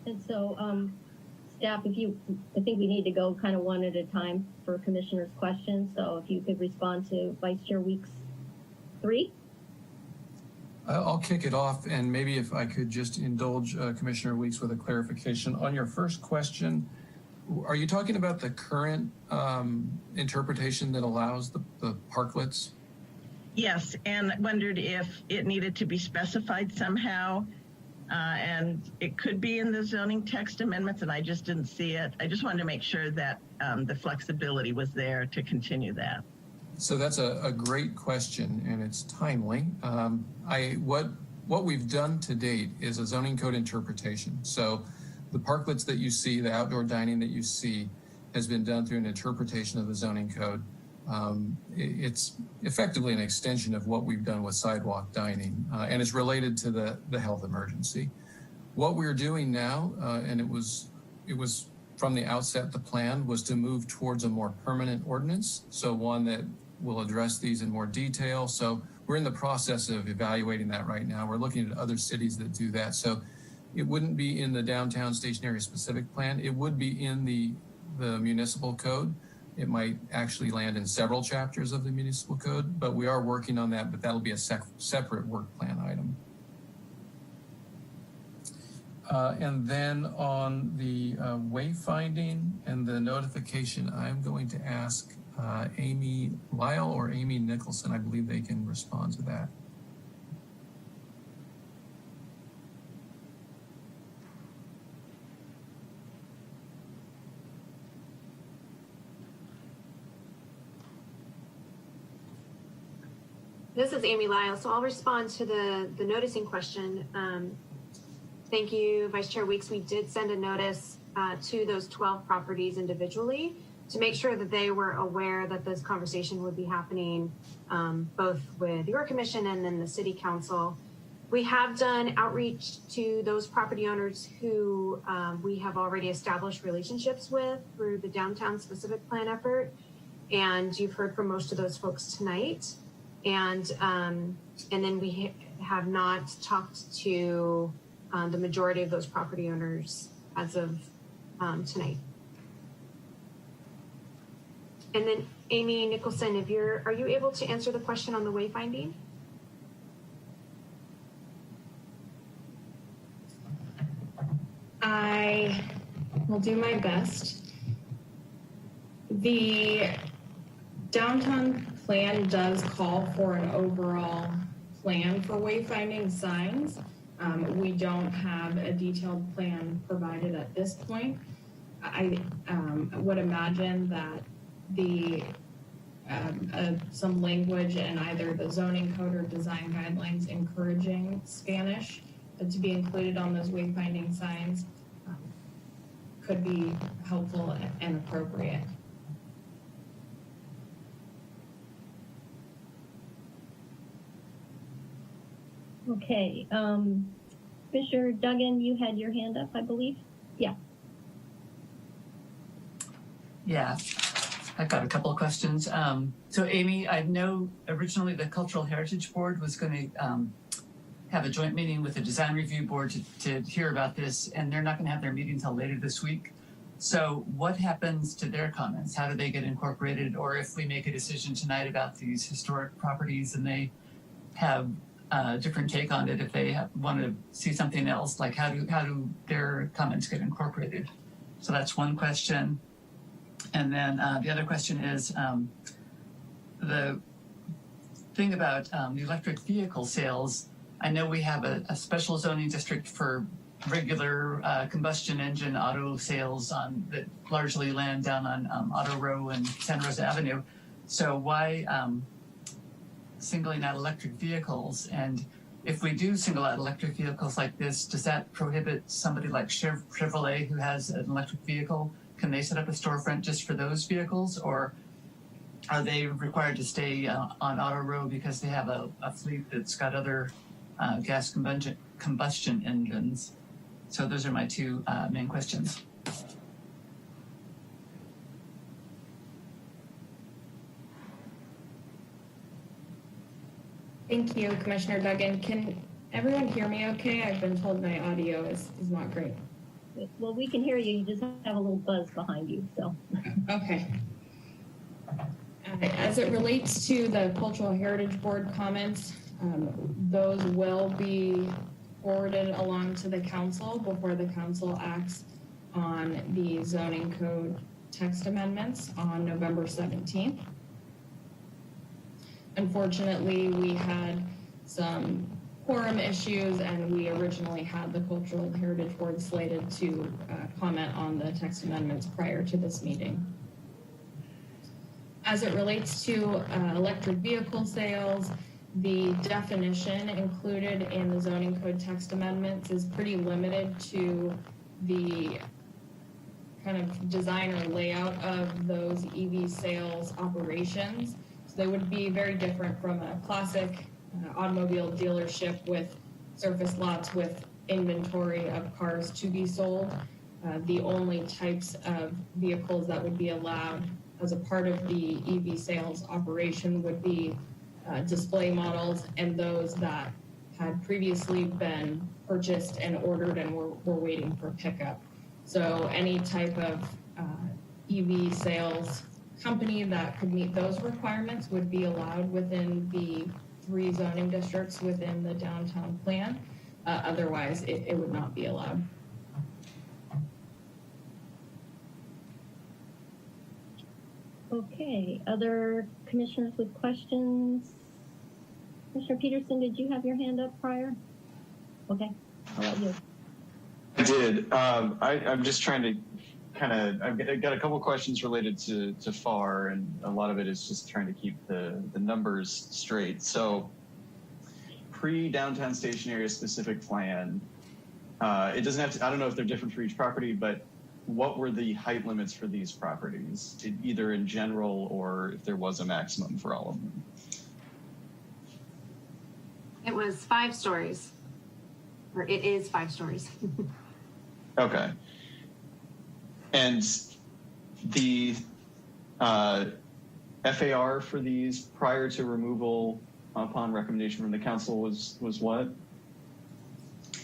And so, staff, I think we need to go kind of one at a time for commissioners' questions. So if you could respond to Vice Chair Weeks 3. I'll kick it off, and maybe if I could just indulge Commissioner Weeks with a clarification. On your first question, are you talking about the current interpretation that allows the parklets? Yes, and wondered if it needed to be specified somehow. And it could be in the zoning text amendments, and I just didn't see it. I just wanted to make sure that the flexibility was there to continue that. So that's a great question, and it's timely. What we've done to date is a zoning code interpretation. So the parklets that you see, the outdoor dining that you see, has been done through an interpretation of the zoning code. It's effectively an extension of what we've done with sidewalk dining, and it's related to the health emergency. What we're doing now, and it was from the outset, the plan was to move towards a more permanent ordinance, so one that will address these in more detail. So we're in the process of evaluating that right now. We're looking at other cities that do that. So it wouldn't be in the downtown stationary specific plan. It would be in the municipal code. It might actually land in several chapters of the municipal code, but we are working on that, but that'll be a separate work plan item. And then on the wayfinding and the notification, I'm going to ask Amy Lyle or Amy Nicholson. I believe they can respond to that. This is Amy Lyle, so I'll respond to the noticing question. Thank you, Vice Chair Weeks. We did send a notice to those 12 properties individually to make sure that they were aware that this conversation would be happening both with your commission and then the city council. We have done outreach to those property owners who we have already established relationships with through the downtown specific plan effort. And you've heard from most of those folks tonight. And then we have not talked to the majority of those property owners as of tonight. And then Amy Nicholson, are you able to answer the question on the wayfinding? I will do my best. The downtown plan does call for an overall plan for wayfinding signs. We don't have a detailed plan provided at this point. I would imagine that some language in either the zoning code or design guidelines encouraging Spanish to be included on those wayfinding signs could be helpful and appropriate. Okay, Commissioner Duggan, you had your hand up, I believe. Yeah. Yeah, I've got a couple of questions. So Amy, I know originally the Cultural Heritage Board was going to have a joint meeting with the Design Review Board to hear about this, and they're not going to have their meeting until later this week. So what happens to their comments? How do they get incorporated? Or if we make a decision tonight about these historic properties and they have a different take on it, if they want to see something else, like how do their comments get incorporated? So that's one question. And then the other question is the thing about the electric vehicle sales. I know we have a special zoning district for regular combustion engine auto sales on that largely land down on Auto Row and Santa Rosa Avenue. So why singling out electric vehicles? And if we do single out electric vehicles like this, does that prohibit somebody like Chevrolet who has an electric vehicle? Can they set up a storefront just for those vehicles, or are they required to stay on Auto Row because they have a fleet that's got other gas combustion engines? So those are my two main questions. Thank you, Commissioner Duggan. Can everyone hear me okay? I've been told my audio is not great. Well, we can hear you. You just have a little buzz behind you, so. Okay. As it relates to the Cultural Heritage Board comments, those will be forwarded along to the council before the council acts on the zoning code text amendments on November 17th. Unfortunately, we had some quorum issues, and we originally had the Cultural Heritage Board slated to comment on the text amendments prior to this meeting. As it relates to electric vehicle sales, the definition included in the zoning code text amendments is pretty limited to the kind of design or layout of those EV sales operations. So they would be very different from a classic automobile dealership with surface lots with inventory of cars to be sold. The only types of vehicles that would be allowed as a part of the EV sales operation would be display models and those that had previously been purchased and ordered and were waiting for pickup. So any type of EV sales company that could meet those requirements would be allowed within the 3 zoning districts within the downtown plan. Otherwise, it would not be allowed. Okay, other commissioners with questions? Commissioner Peterson, did you have your hand up prior? Okay, I'll let you. I did. I'm just trying to I've got a couple questions related to FAR, and a lot of it is just trying to keep the numbers straight. So pre-downtown station area specific plan, it doesn't have to, I don't know if they're different for each property, but what were the height limits for these properties, either in general or if there was a maximum for all of them? It was 5 stories, or it is 5 stories. Okay. And the FAR for these prior to removal upon recommendation from the council was what?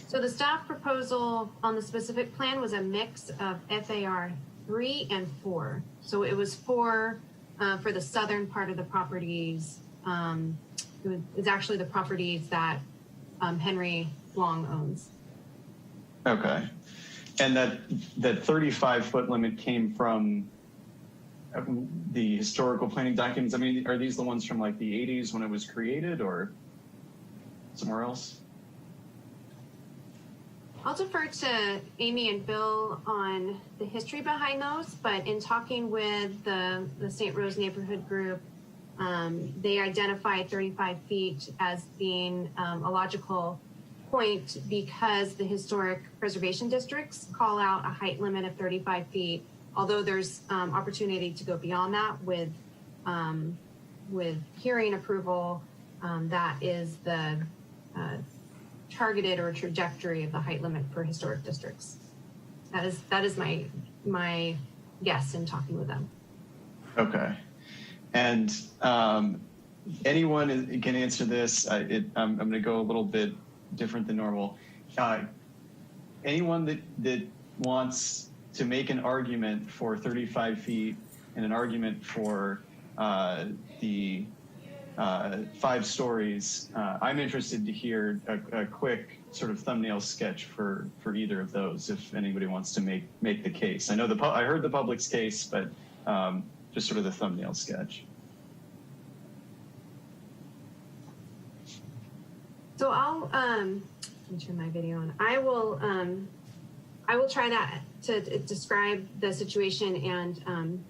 So the staff proposal on the specific plan was a mix of FAR 3 and 4. So it was 4 for the southern part of the properties. It's actually the properties that Henry Long owns. Okay. And that 35-foot limit came from the historical planning documents. I mean, are these the ones from like the 80s when it was created, or somewhere else? I'll defer to Amy and Bill on the history behind those, but in talking with the St. Rose neighborhood group, they identified 35 feet as being a logical point because the historic preservation districts call out a height limit of 35 feet, although there's opportunity to go beyond that with hearing approval. That is the targeted or trajectory of the height limit for historic districts. That is my guess in talking with them. Okay. And anyone can answer this. I'm going to go a little bit different than normal. Anyone that wants to make an argument for 35 feet and an argument for the 5 stories, I'm interested to hear a quick sort of thumbnail sketch for either of those, if anybody wants to make the case. I know I heard the public's case, but just sort of the thumbnail sketch. So I'll Can turn my video on. I will try that to describe the situation, and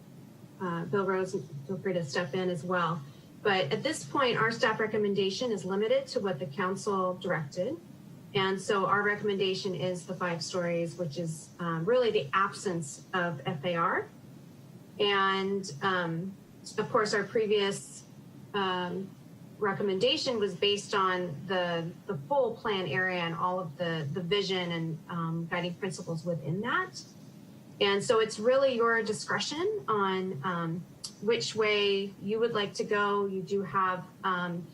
Bill Rose, feel free to step in as well. But at this point, our staff recommendation is limited to what the council directed. And so our recommendation is the 5 stories, which is really the absence of FAR. And of course, our previous recommendation was based on the full plan area and all of the vision and guiding principles within that. And so it's really your discretion on which way you would like to go. You do have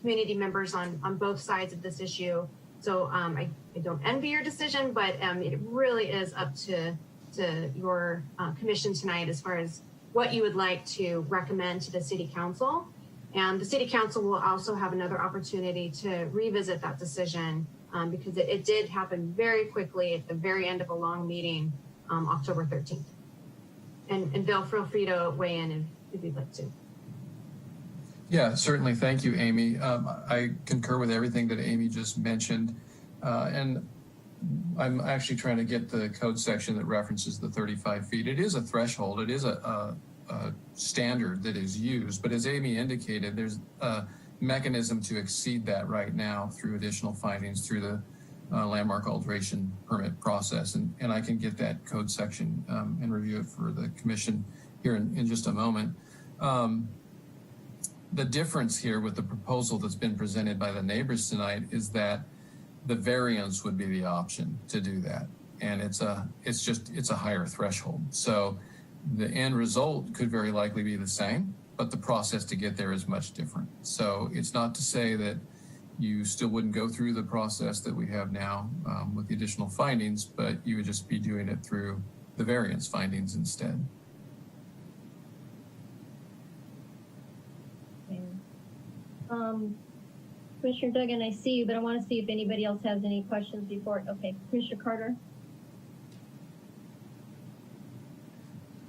community members on both sides of this issue. So I don't envy your decision, but it really is up to your commission tonight as far as what you would like to recommend to the city council. And the city council will also have another opportunity to revisit that decision because it did happen very quickly at the very end of a long meeting, October 13th. And Bill, feel free to weigh in if you'd like to. Yeah, certainly. Thank you, Amy. I concur with everything that Amy just mentioned. And I'm actually trying to get the code section that references the 35 feet. It is a threshold. It is a standard that is used. But as Amy indicated, there's a mechanism to exceed that right now through additional findings through the landmark alteration permit process. And I can get that code section and review it for the commission here in just a moment. The difference here with the proposal that's been presented by the neighbors tonight is that the variance would be the option to do that. And it's a higher threshold. So the end result could very likely be the same, but the process to get there is much different. So it's not to say that you still wouldn't go through the process that we have now with the additional findings, but you would just be doing it through the variance findings instead. Okay. Commissioner Duggan, I see you, but I want to see if anybody else has any questions before. Okay, Commissioner Carter.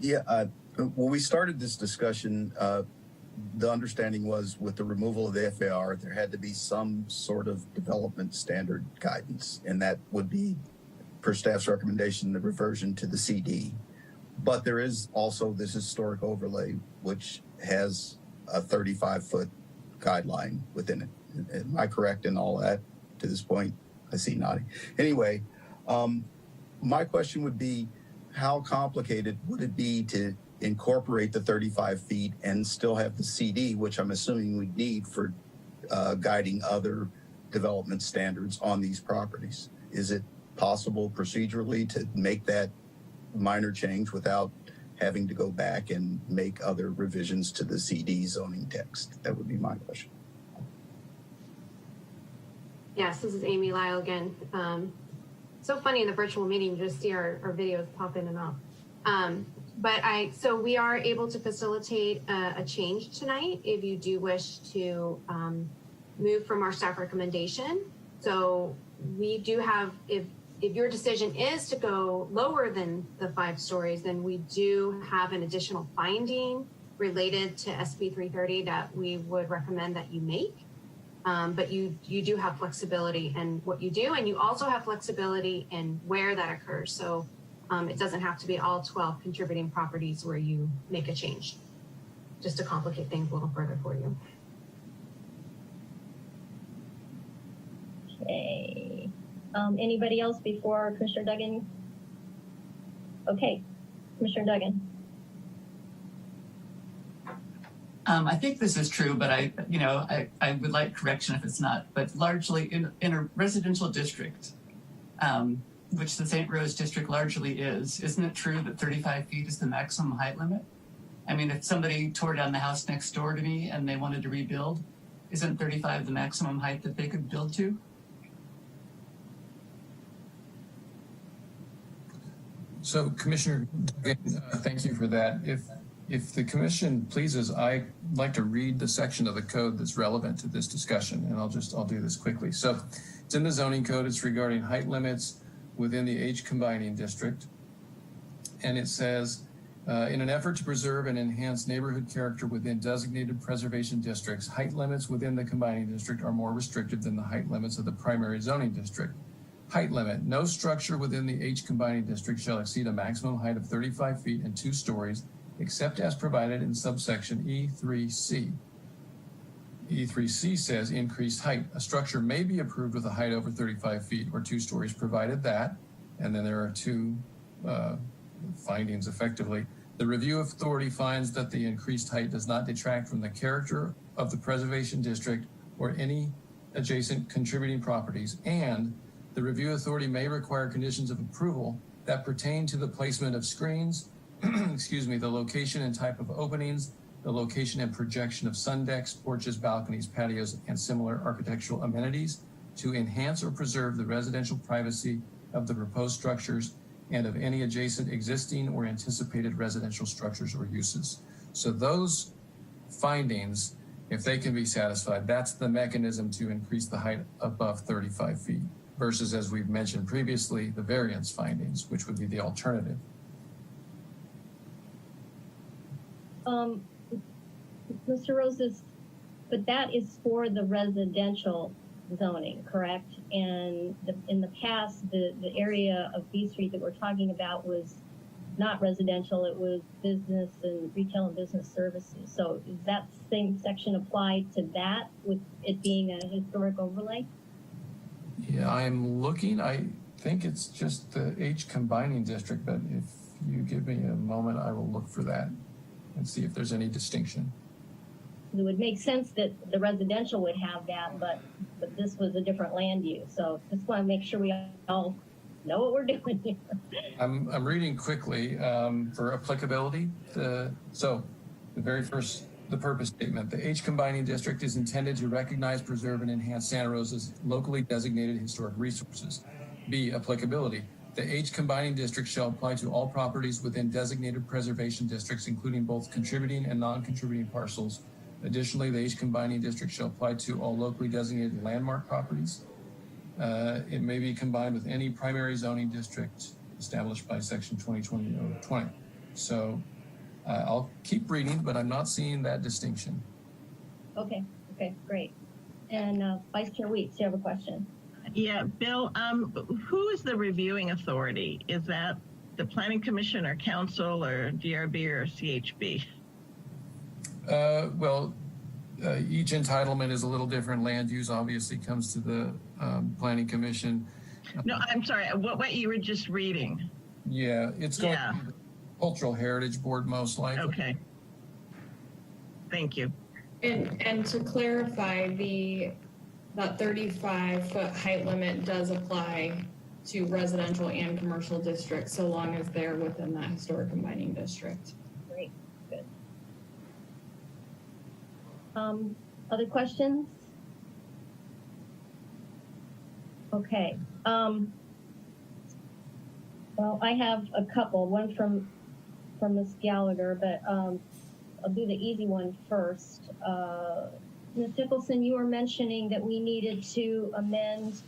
Yeah, when we started this discussion, the understanding was with the removal of the FAR, there had to be some sort of development standard guidance, and that would be, per staff's recommendation, the reversion to the CD. But there is also this historic overlay, which has a 35-foot guideline within it. Am I correct in all that to this point? I see nodding. Anyway, my question would be, how complicated would it be to incorporate the 35 feet and still have the CD, which I'm assuming we'd need for guiding other development standards on these properties? Is it possible procedurally to make that minor change without having to go back and make other revisions to the CD zoning text? That would be my question. Yes, this is Amy Lyle again. So funny in the virtual meeting, just see our videos pop in and off. So we are able to facilitate a change tonight if you do wish to move from our staff recommendation. So we do have, if your decision is to go lower than the 5 stories, then we do have an additional finding related to SB 330 that we would recommend that you make. But you do have flexibility in what you do, and you also have flexibility in where that occurs. So it doesn't have to be all 12 contributing properties where you make a change, just to complicate things a little further for you. Okay. Anybody else before Commissioner Duggan? Okay, Commissioner Duggan. I think this is true, but I would like correction if it's not. But largely in a residential district, which the St. Rose district largely is, isn't it true that 35 feet is the maximum height limit? I mean, if somebody tore down the house next door to me and they wanted to rebuild, isn't 35 the maximum height that they could build to? So, Commissioner, thank you for that. If the commission pleases, I'd like to read the section of the code that's relevant to this discussion, and I'll do this quickly. So it's in the zoning code. It's regarding height limits within the H combining district. And it says, in an effort to preserve and enhance neighborhood character within designated preservation districts, height limits within the combining district are more restrictive than the height limits of the primary zoning district. Height limit. No structure within the H combining district shall exceed a maximum height of 35 feet and 2 stories, except as provided in subsection E3C. E3C says increased height. A structure may be approved with a height over 35 feet or 2 stories, provided that, and then there are two findings effectively. The review authority finds that the increased height does not detract from the character of the preservation district or any adjacent contributing properties, and the review authority may require conditions of approval that pertain to the placement of screens, excuse me, the location and type of openings, the location and projection of sun decks, porches, balconies, patios, and similar architectural amenities to enhance or preserve the residential privacy of the proposed structures and of any adjacent existing or anticipated residential structures or uses. So those findings, if they can be satisfied, that's the mechanism to increase the height above 35 feet versus, as we've mentioned previously, the variance findings, which would be the alternative. Mr. Rosas, but that is for the residential zoning, correct? And in the past, the area of B Street that we're talking about was not residential, it was business and retail and business services. So is that same section applied to that with it being a historic overlay? Yeah, I'm looking. I think it's just the H combining district, but if you give me a moment, I will look for that and see if there's any distinction. It would make sense that the residential would have that, but this was a different land use. So just want to make sure we all know what we're doing here. I'm reading quickly for applicability. So the very first, the purpose statement, the H combining district is intended to recognize, preserve, and enhance Santa Rosa's locally designated historic resources. B, applicability. The H combining district shall apply to all properties within designated preservation districts, including both contributing and non-contributing parcels. Additionally, the H combining district shall apply to all locally designated landmark properties. It may be combined with any primary zoning district established by section 2020. So I'll keep reading, but I'm not seeing that distinction. Okay, great. And Vice Chair Weeks, you have a question? Yeah, Bill, who is the reviewing authority? Is that the Planning Commission or Council or DRB or CHB? Each entitlement is a little different. Land use obviously comes to the Planning Commission. No, I'm sorry. What you were just reading? Yeah, it's going to be the Cultural Heritage Board most likely. Okay. Thank you. And to clarify, that 35-foot height limit does apply to residential and commercial districts so long as they're within that historic combining district. Great, good. Other questions? Okay. Well, I have a couple. One from Ms. Gallagher, but I'll do the easy one first. Ms. Nicholson, you were mentioning that we needed to amend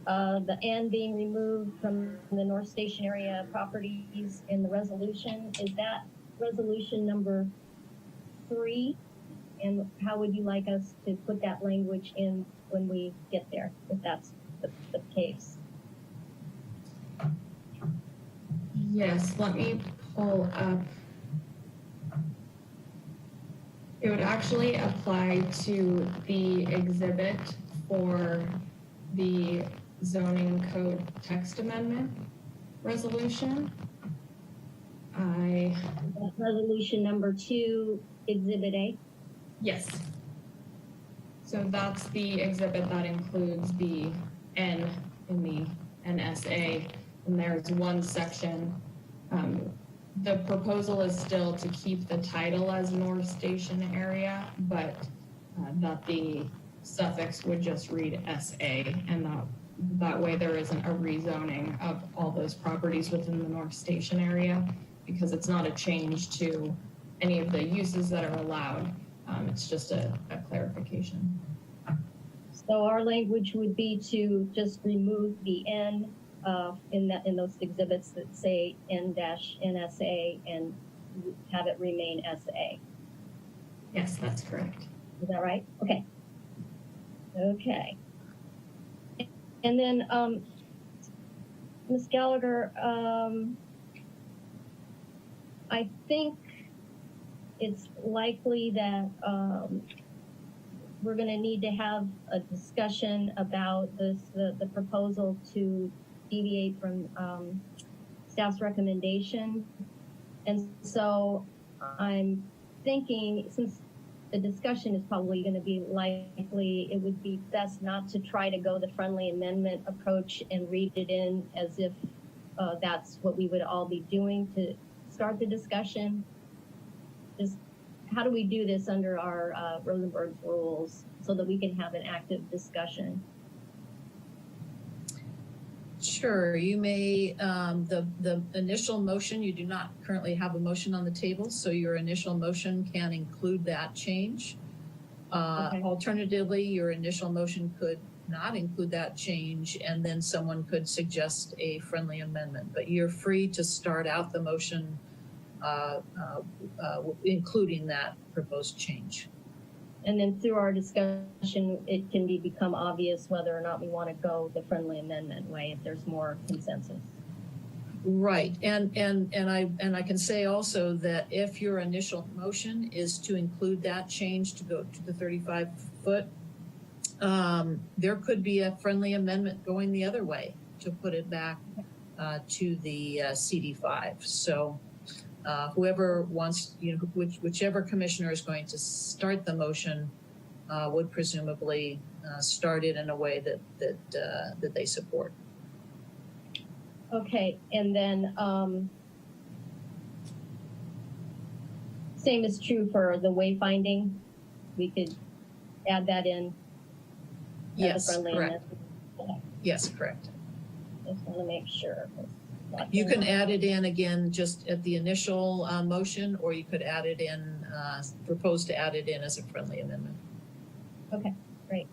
the N being removed from the North Station area properties in the resolution. Is that resolution number 3? And how would you like us to put that language in when we get there, if that's the case? Yes, let me pull up. It would actually apply to the exhibit for the zoning code text amendment resolution. Resolution number 2, Exhibit A? Yes. So that's the exhibit that includes the N in the NSA, and there's one section. The proposal is still to keep the title as North Station area, but that the suffix would just read SA, and that way there isn't a rezoning of all those properties within the North Station area, because it's not a change to any of the uses that are allowed. It's just a clarification. So our language would be to just remove the N in those exhibits that say N-NSA and have it remain SA. Yes, that's correct. Is that right? Okay. Okay. And then Ms. Gallagher, I think it's likely that we're going to need to have a discussion about the proposal to deviate from staff's recommendation. And so I'm thinking, since the discussion is probably going to be likely, it would be best not to try to go the friendly amendment approach and read it in as if that's what we would all be doing to start the discussion. Just how do we do this under our Rosenberg's rules so that we can have an active discussion? Sure, you may, the initial motion, you do not currently have a motion on the table, so your initial motion can include that change. Okay. Alternatively, your initial motion could not include that change, and then someone could suggest a friendly amendment. But you're free to start out the motion including that proposed change. And then through our discussion, it can become obvious whether or not we want to go the friendly amendment way if there's more consensus. Right, and I can say also that if your initial motion is to include that change to go to the 35 foot, there could be a friendly amendment going the other way to put it back to the CD5. So whoever wants, whichever commissioner is going to start the motion would presumably start it in a way that they support. Okay, and then same is true for the wayfinding. We could add that in. Yes, friendly correct. amendment. Yes, correct. Just want to make sure. You can add it in again just at the initial motion, or you could add it in, propose to add it in as a friendly amendment. Okay, great.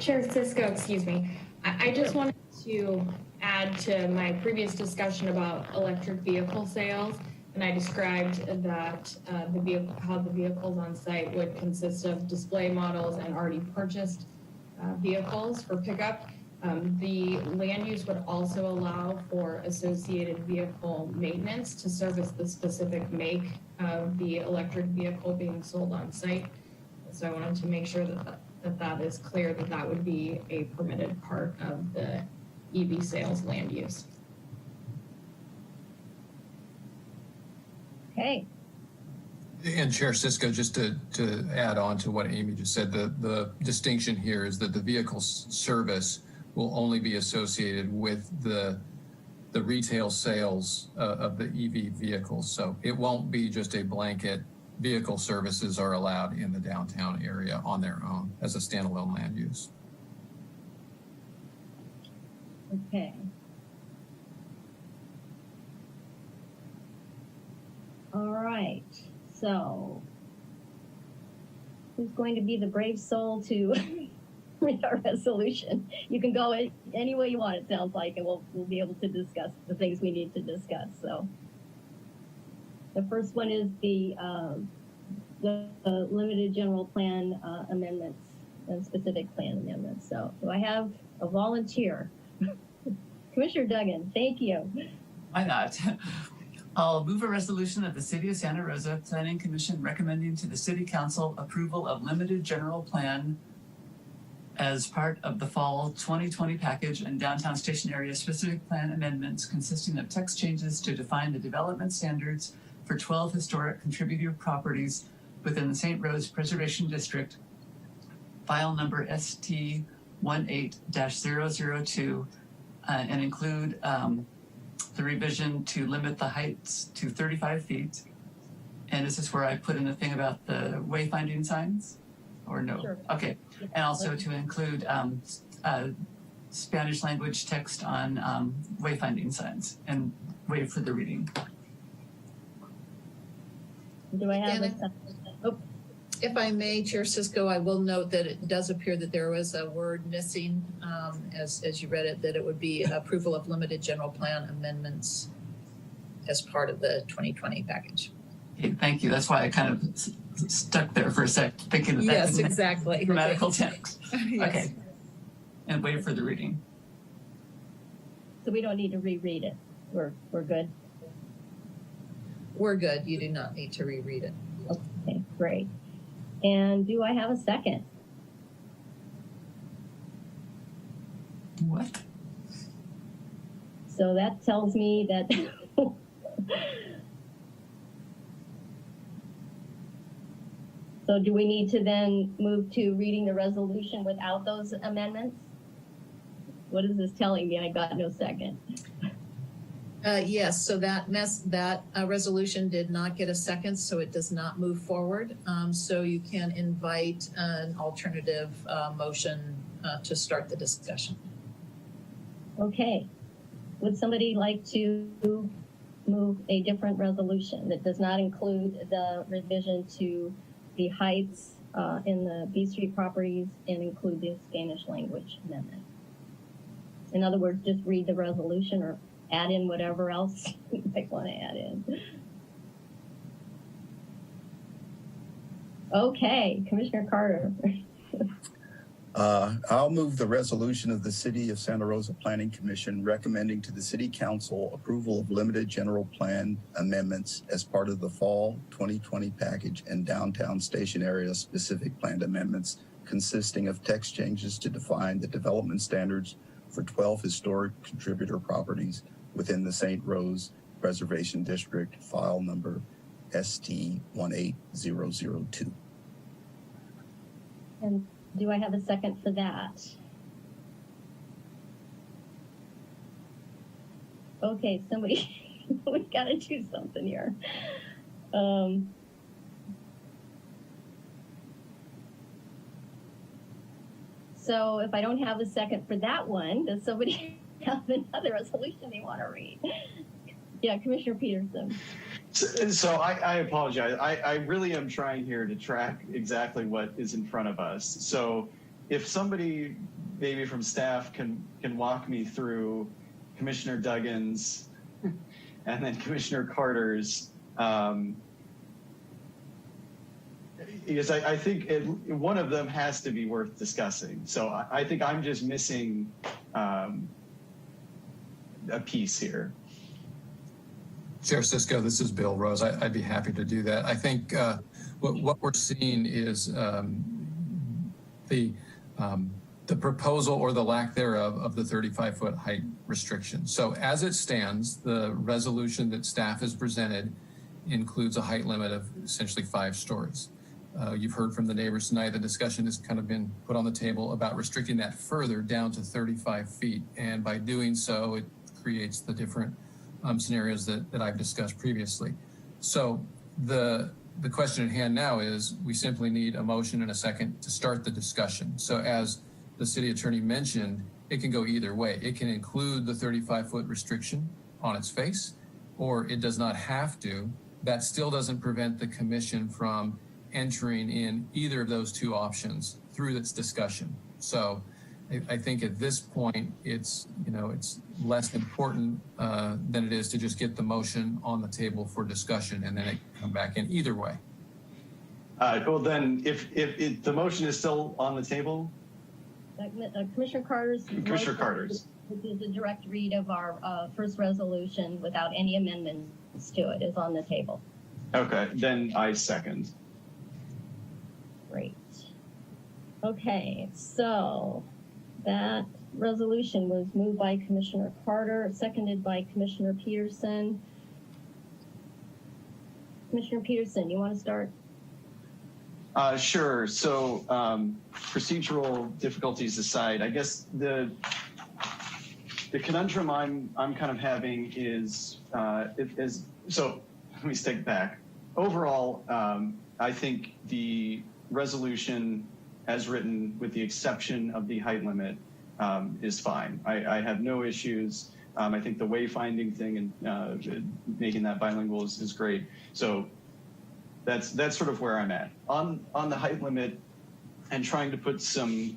Chair Cisco, excuse me. I just wanted to add to my previous discussion about electric vehicle sales, and I described that how the vehicles on site would consist of display models and already purchased vehicles for pickup. The land use would also allow for associated vehicle maintenance to service the specific make of the electric vehicle being sold on site. So I wanted to make sure that is clear, that would be a permitted part of the EV sales land use. Okay. And Chair Cisco, just to add on to what Amy just said, the distinction here is that the vehicle service will only be associated with the retail sales of the EV vehicles. So it won't be just a blanket vehicle services are allowed in the downtown area on their own as a standalone land use. Okay. All right. So who's going to be the brave soul to read our resolution? You can go any way you want, it sounds like, and we'll be able to discuss the things we need to discuss. So the first one is the limited general plan amendments and specific plan amendments. So do I have a volunteer? Commissioner Duggan, thank you. Why not? I'll move a resolution of the City of Santa Rosa Planning Commission recommending to the City Council approval of limited general plan as part of the fall 2020 package and downtown station area specific plan amendments consisting of text changes to define the development standards for 12 historic contributor properties within the St. Rose Preservation District, file number ST18-002, and include the revision to limit the heights to 35 feet. And is this where I put in the thing about the wayfinding signs? Or no? Sure. Okay. And also to include Spanish language text on wayfinding signs, and wait for the reading. Do I have If I may, Chair Cisco, I will note that it does appear that there was a word missing as you read it, that it would be approval of limited general plan amendments as part of the 2020 package. Okay, thank you. That's why I kind of stuck there for a sec, thinking that yes, exactly. Grammatical text. Yes. Okay. And wait for the reading. So we don't need to reread it. We're good. We're good. You do not need to reread it. Okay, great. And do I have a second? What? So that tells me that so do we need to then move to reading the resolution without those amendments? What is this telling me? I got no second. Yes, so that resolution did not get a second, so it does not move forward. So you can invite an alternative motion to start the discussion. Okay. Would somebody like to move a different resolution that does not include the revision to the heights in the B Street properties and include the Spanish language amendment? In other words, just read the resolution or add in whatever else you might want to add in. Okay, Commissioner Carter. I'll move the resolution of the City of Santa Rosa Planning Commission recommending to the City Council approval of limited general plan amendments as part of the fall 2020 package and downtown station area specific planned amendments consisting of text changes to define the development standards for 12 historic contributor properties within the St. Rose Preservation District, file number ST18002. And do I have a second for that? Okay, somebody, we gotta do something here. So if I don't have a second for that one, does somebody have another resolution they want to read? Yeah, Commissioner Peterson. So I apologize. I really am trying here to track exactly what is in front of us. So if somebody maybe from staff can walk me through Commissioner Duggan's and then Commissioner Carter's, because I think one of them has to be worth discussing. So I think I'm just missing a piece here. Chair Cisco, this is Bill Rose. I'd be happy to do that. I think what we're seeing is the proposal or the lack thereof of the 35-foot height restriction. So as it stands, the resolution that staff has presented includes a height limit of essentially 5 stories. You've heard from the neighbors tonight. The discussion has kind of been put on the table about restricting that further down to 35 feet. And by doing so, it creates the different scenarios that I've discussed previously. So the question at hand now is we simply need a motion and a second to start the discussion. So as the city attorney mentioned, it can go either way. It can include the 35-foot restriction on its face, or it does not have to. That still doesn't prevent the commission from entering in either of those two options through its discussion. So I think at this point, it's less important than it is to just get the motion on the table for discussion, and then it can come back in either way. Well, then, if the motion is still on the table, Commissioner Carter's. Commissioner Carter's. Which is a direct read of our first resolution without any amendments to it is on the table. Okay, then I second. Great. Okay, so that resolution was moved by Commissioner Carter, seconded by Commissioner Peterson. Commissioner Peterson, you want to start? Sure. So procedural difficulties aside, I guess the conundrum I'm kind of having is so let me take back. Overall, I think the resolution as written, with the exception of the height limit, is fine. I have no issues. I think the wayfinding thing and making that bilingual is great. So that's sort of where I'm at. On the height limit and trying to put some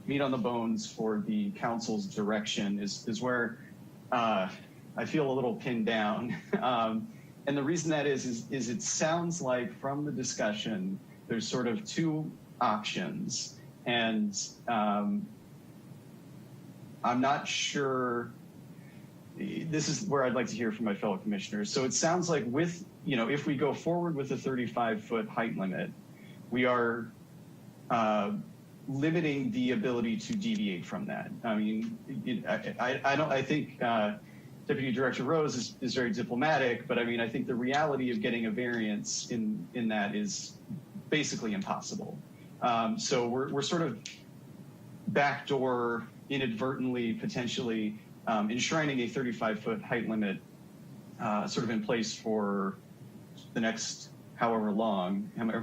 meat on the bones for the council's direction is where I feel a little pinned down. And the reason that is it sounds like from the discussion, there's sort of two options. And I'm not sure. This is where I'd like to hear from my fellow commissioners. So it sounds like with, if we go forward with a 35-foot height limit, we are limiting the ability to deviate from that. I mean, I think Deputy Director Rose is very diplomatic, but I mean, I think the reality of getting a variance in that is basically impossible. So we're sort of backdoor, inadvertently, potentially enshrining a 35-foot height limit sort of in place for the next however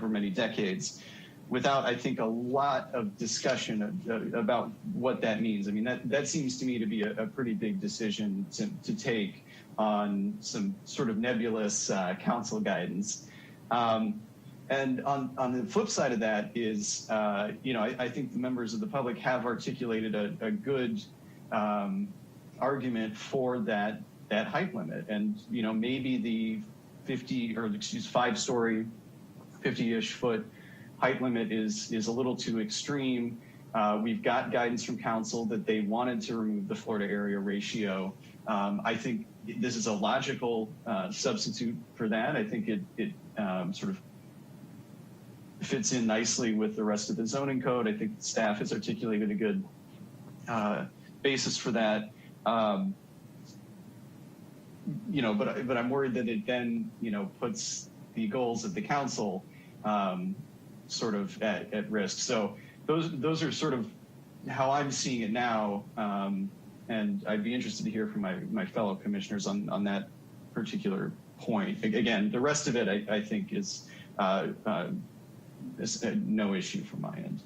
many decades, without, I think, a lot of discussion about what that means. I mean, that seems to me to be a pretty big decision to take on some sort of nebulous council guidance. And on the flip side of that is, I think the members of the public have articulated a good argument for that height limit. And, maybe the 5-story, 50-ish foot height limit is a little too extreme. We've got guidance from council that they wanted to remove the floor to area ratio. I think this is a logical substitute for that. I think it sort of fits in nicely with the rest of the zoning code. I think staff has articulated a good basis for that. But I'm worried that it then, puts the goals of the council sort of at risk. So those are sort of how I'm seeing it now. And I'd be interested to hear from my fellow commissioners on that particular point. Again, the rest of it, I think is no issue from my end.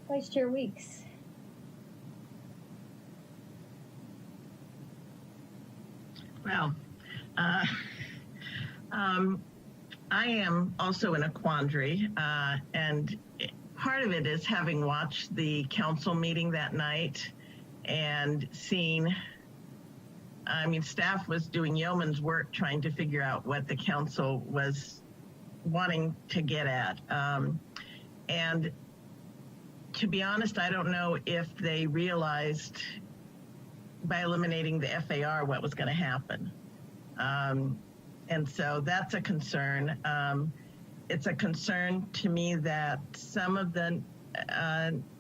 Vice Chair Weeks. Well, I am also in a quandary, and part of it is having watched the council meeting that night and seeing, staff was doing yeoman's work trying to figure out what the council was wanting to get at. And to be honest, I don't know if they realized by eliminating the FAR what was going to happen. And so that's a concern. It's a concern to me that some of the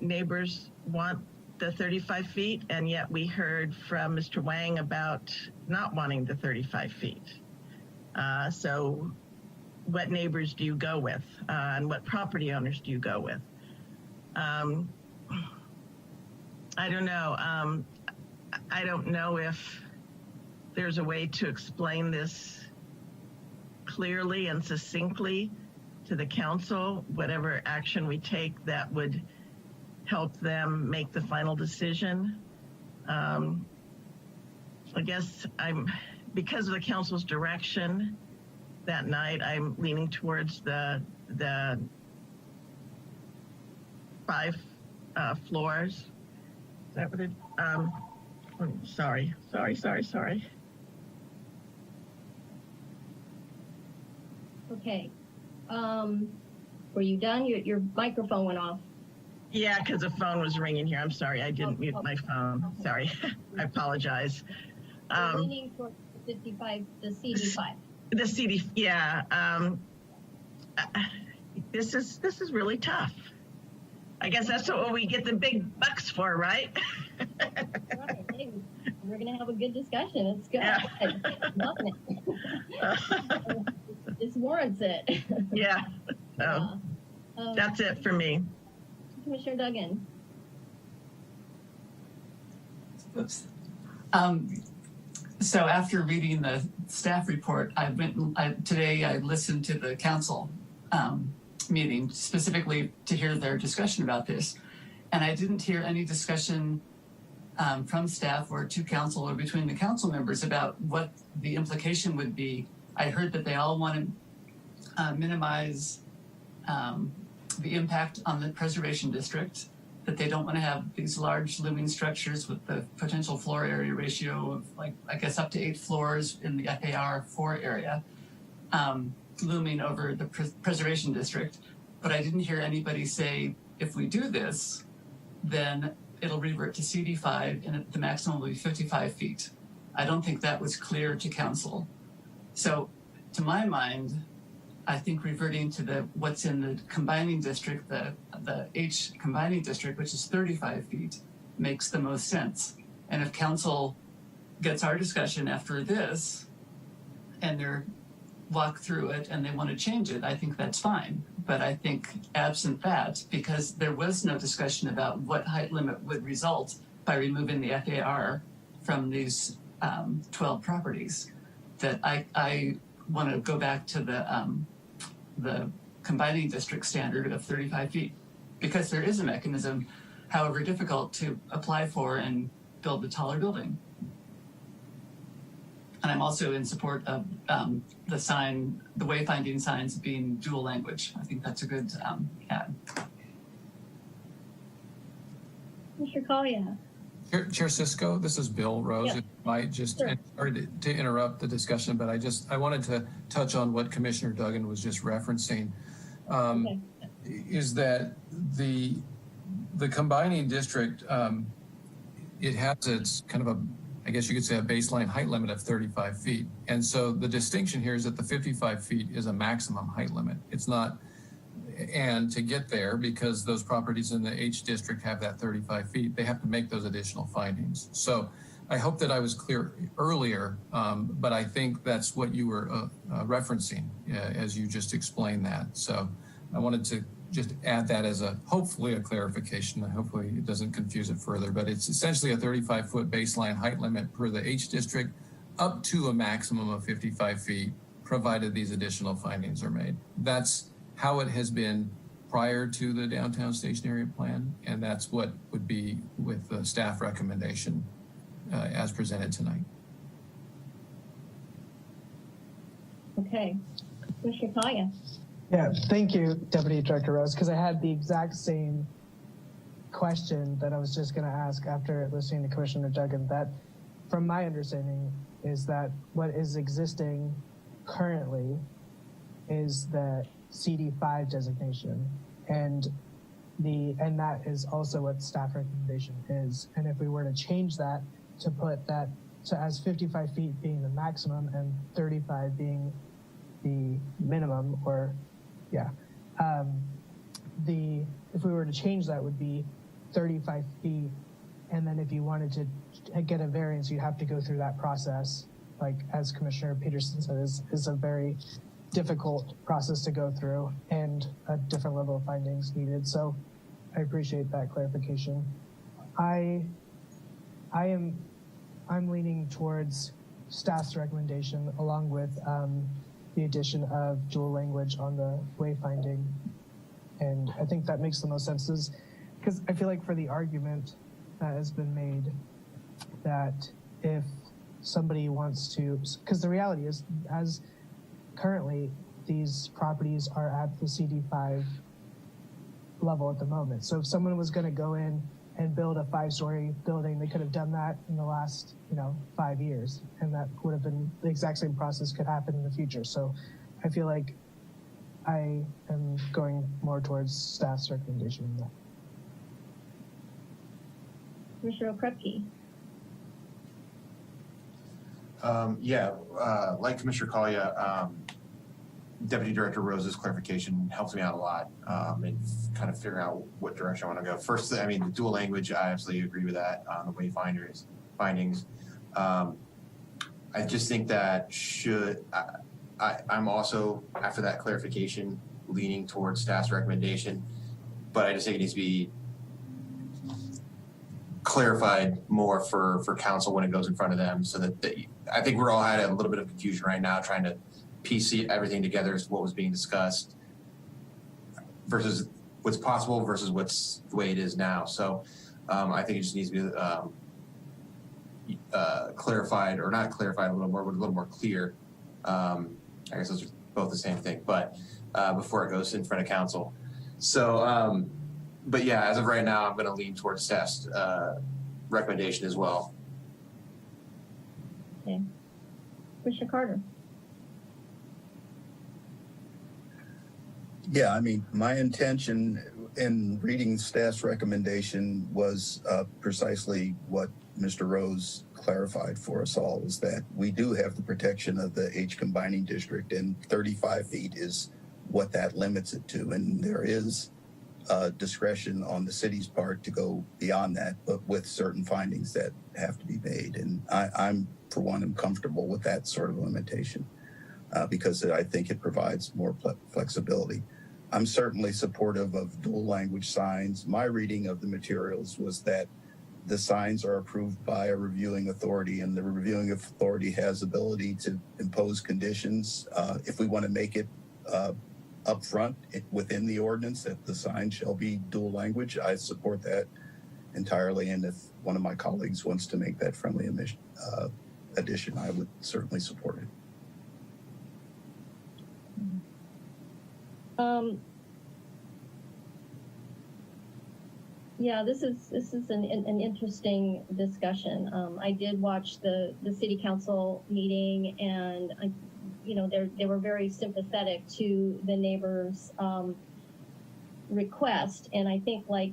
neighbors want the 35 feet, and yet we heard from Mr. Wang about not wanting the 35 feet. So what neighbors do you go with, and what property owners do you go with? I don't know. I don't know if there's a way to explain this clearly and succinctly to the council, whatever action we take that would help them make the final decision. I guess because of the council's direction that night, I'm leaning towards the 5 floors. Is that what it? Sorry. Okay. Were you done? Your microphone went off. Yeah, because the phone was ringing here. I'm sorry. I didn't mute my phone. Sorry. I apologize. Leaning towards the 55, the CD5. The CD, yeah. This is really tough. I guess that's what we get the big bucks for, right? Right. Hey, we're going to have a good discussion. It's good. Yeah. Loving it. This warrants it. Yeah. So that's it for me. Commissioner Duggan. Oops. So after reading the staff report, today I listened to the council meeting specifically to hear their discussion about this. And I didn't hear any discussion from staff or to council or between the council members about what the implication would be. I heard that they all want to minimize the impact on the preservation district, that they don't want to have these large living structures with the potential floor area ratio of up to 8 floors in the FAR 4 area looming over the preservation district. But I didn't hear anybody say, if we do this, then it'll revert to CD5 and the maximum will be 55 feet. I don't think that was clear to council. So to my mind, I think reverting to what's in the combining district, the H combining district, which is 35 feet, makes the most sense. And if council gets our discussion after this and they're walk through it and they want to change it, I think that's fine. But I think absent that, because there was no discussion about what height limit would result by removing the FAR from these 12 properties, that I want to go back to the combining district standard of 35 feet, because there is a mechanism, however difficult, to apply for and build a taller building. And I'm also in support of the wayfinding signs being dual language. I think that's a good add. Mr. Collier. Chair Cisco, this is Bill Rose. Yeah. If I might just, Sure. sorry to interrupt the discussion, but I wanted to touch on what Commissioner Duggan was just referencing. Okay. Is that the combining district, it has its kind of I guess you could say a baseline height limit of 35 feet. And so the distinction here is that the 55 feet is a maximum height limit. It's not, and to get there, because those properties in the H district have that 35 feet, they have to make those additional findings. So I hope that I was clear earlier, but I think that's what you were referencing as you just explained that. So I wanted to just add that as hopefully a clarification. Hopefully it doesn't confuse it further, but it's essentially a 35-foot baseline height limit per the H district up to a maximum of 55 feet, provided these additional findings are made. That's how it has been prior to the downtown station area plan, and that's what would be with the staff recommendation as presented tonight. Okay. Mr. Collier. Yeah, thank you, Deputy Director Rose, because I had the exact same question that I was just going to ask after listening to Commissioner Duggan. That, from my understanding, is that what is existing currently is the CD5 designation, and that is also what staff recommendation is. And if we were to change that to put that so as 55 feet being the maximum and 35 being the minimum, or if we were to change that, would be 35 feet, and then if you wanted to get a variance, you have to go through that process. Like as Commissioner Peterson said, is a very difficult process to go through and a different level of findings needed. So I appreciate that clarification. I'm leaning towards staff's recommendation, along with the addition of dual language on the wayfinding. And I think that makes the most sense, because I feel like for the argument that has been made that if somebody wants to, because the reality is, as currently these properties are at the CD5 level at the moment. So if someone was going to go in and build a 5-story building, they could have done that in the last 5 years, and that would have been the exact same process could happen in the future. So I feel like I am going more towards staff's recommendation on that. Commissioner Krupke. Like Commissioner Collier, Deputy Director Rose's clarification helps me out a lot in kind of figuring out what direction I want to go. First, I mean, the dual language, I absolutely agree with that on the wayfinders findings. I just think that I'm also, after that clarification, leaning towards staff's recommendation, but I just think it needs to be clarified more for council when it goes in front of them, so that I think we're all had a little bit of confusion right now trying to piece everything together as what was being discussed versus what's possible versus what's the way it is now. So I think it just needs to be clarified, or not clarified, a little more clear. I guess those are both the same thing, but before it goes in front of council. So, but yeah, as of right now, I'm going to lean towards staff's recommendation as well. Okay. Commissioner Carter. Yeah, I mean, my intention, in reading staff's recommendation was precisely what Mr. Rose clarified for us all, is that we do have the protection of the H combining district, and 35 feet is what that limits it to. And there is discretion on the city's part to go beyond that, but with certain findings that have to be made. And I'm, for one, am comfortable with that sort of limitation because I think it provides more flexibility. I'm certainly supportive of dual language signs. My reading of the materials was that the signs are approved by a reviewing authority, and the reviewing authority has ability to impose conditions. If we want to make it up front within the ordinance that the sign shall be dual language, I support that entirely. And if one of my colleagues wants to make that friendly addition, I would certainly support it. Yeah, this is an interesting discussion. I did watch the city council meeting, and they were very sympathetic to the neighbors' request. And I think, like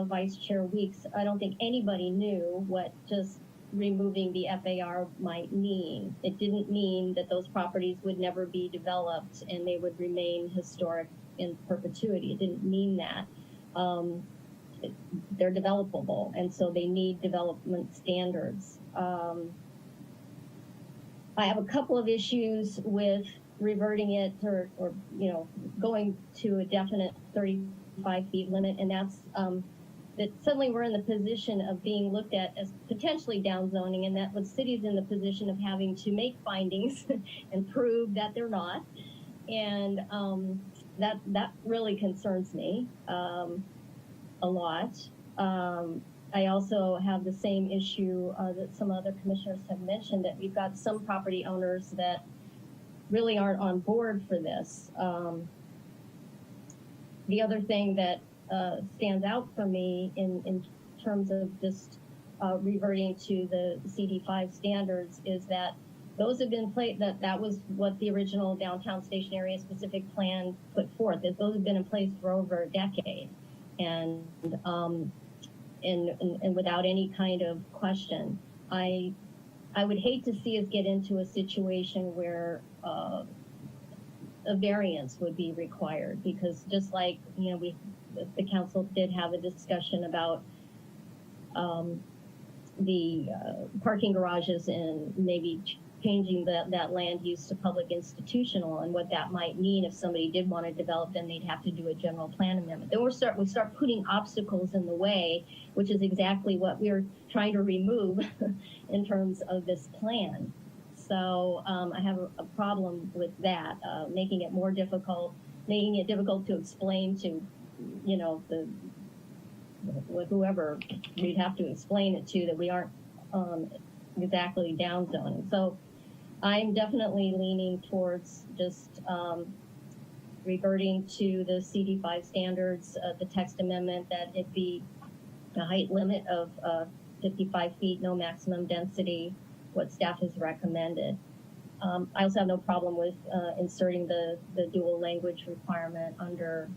Vice Chair Weeks, I don't think anybody knew what just removing the FAR might mean. It didn't mean that those properties would never be developed and they would remain historic in perpetuity. It didn't mean that. They're developable, and so they need development standards. I have a couple of issues with reverting it or going to a definite 35 feet limit, and that's that suddenly we're in the position of being looked at as potentially downzoning, and that puts cities in the position of having to make findings and prove that they're not, and that really concerns me a lot. I also have the same issue that some other commissioners have mentioned, that we've got some property owners that really aren't on board for this. The other thing that stands out for me in terms of just reverting to the CD5 standards is that those have been that was what the original downtown station area specific plan put forth, that those have been in place for over a decade. And without any kind of question, I would hate to see us get into a situation where a variance would be required, because just like the council did have a discussion about the parking garages and maybe changing that land use to public institutional, and what that might mean if somebody did want to develop, then they'd have to do a general plan amendment. Then we start putting obstacles in the way, which is exactly what we're trying to remove in terms of this plan. So I have a problem with that, making it more difficult, making it difficult to explain to, whoever we'd have to explain it to, that we aren't exactly down zoning. So I'm definitely leaning towards just reverting to the CD5 standards, the text amendment, that it be a height limit of 55 feet, no maximum density, what staff has recommended. I also have no problem with inserting the dual language requirement under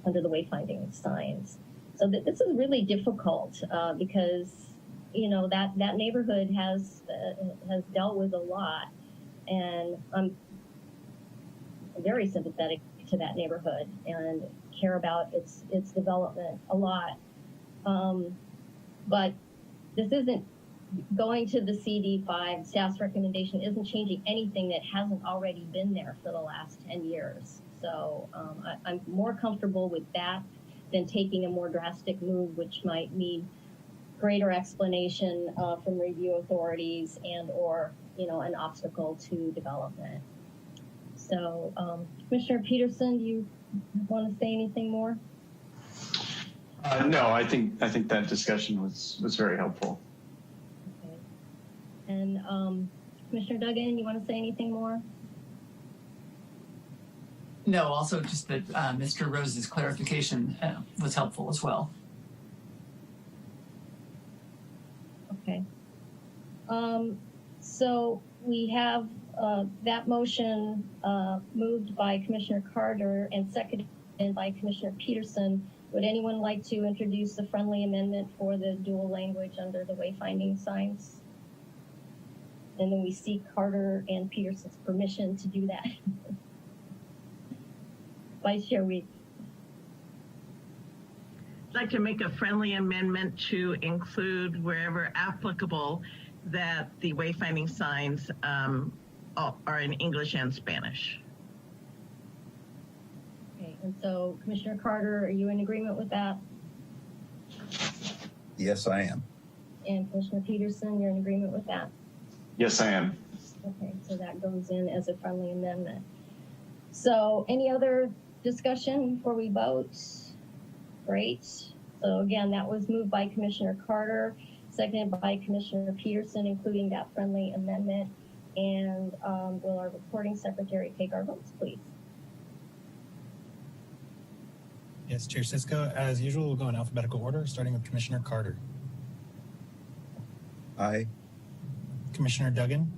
the wayfinding signs. So this is really difficult because that neighborhood has dealt with a lot, and I'm very sympathetic to that neighborhood and care about its development a lot. But this isn't going to the CD5. Staff's recommendation isn't changing anything that hasn't already been there for the last 10 years. So I'm more comfortable with that than taking a more drastic move, which might mean greater explanation from review authorities and/or an obstacle to development. So, Commissioner Peterson, do you want to say anything more? No, I think that discussion was very helpful. Okay. And Commissioner Duggan, you want to say anything more? No, also just that Mr. Rose's clarification was helpful as well. Okay. So we have that motion moved by Commissioner Carter and seconded by Commissioner Peterson. Would anyone like to introduce the friendly amendment for the dual language under the wayfinding signs? And then we seek Carter and Peterson's permission to do that. Vice Chair Weeks. I'd like to make a friendly amendment to include wherever applicable that the wayfinding signs are in English and Spanish. Okay, and so Commissioner Carter, are you in agreement with that? Yes, I am. And Commissioner Peterson, you're in agreement with that? Yes, I am. Okay, so that goes in as a friendly amendment. So any other discussion before we vote? Great. So again, that was moved by Commissioner Carter, seconded by Commissioner Peterson, including that friendly amendment. And will our recording secretary take our votes, please? Yes, Chair Cisco. As usual, we'll go in alphabetical order, starting with Commissioner Carter. Aye. Commissioner Duggan.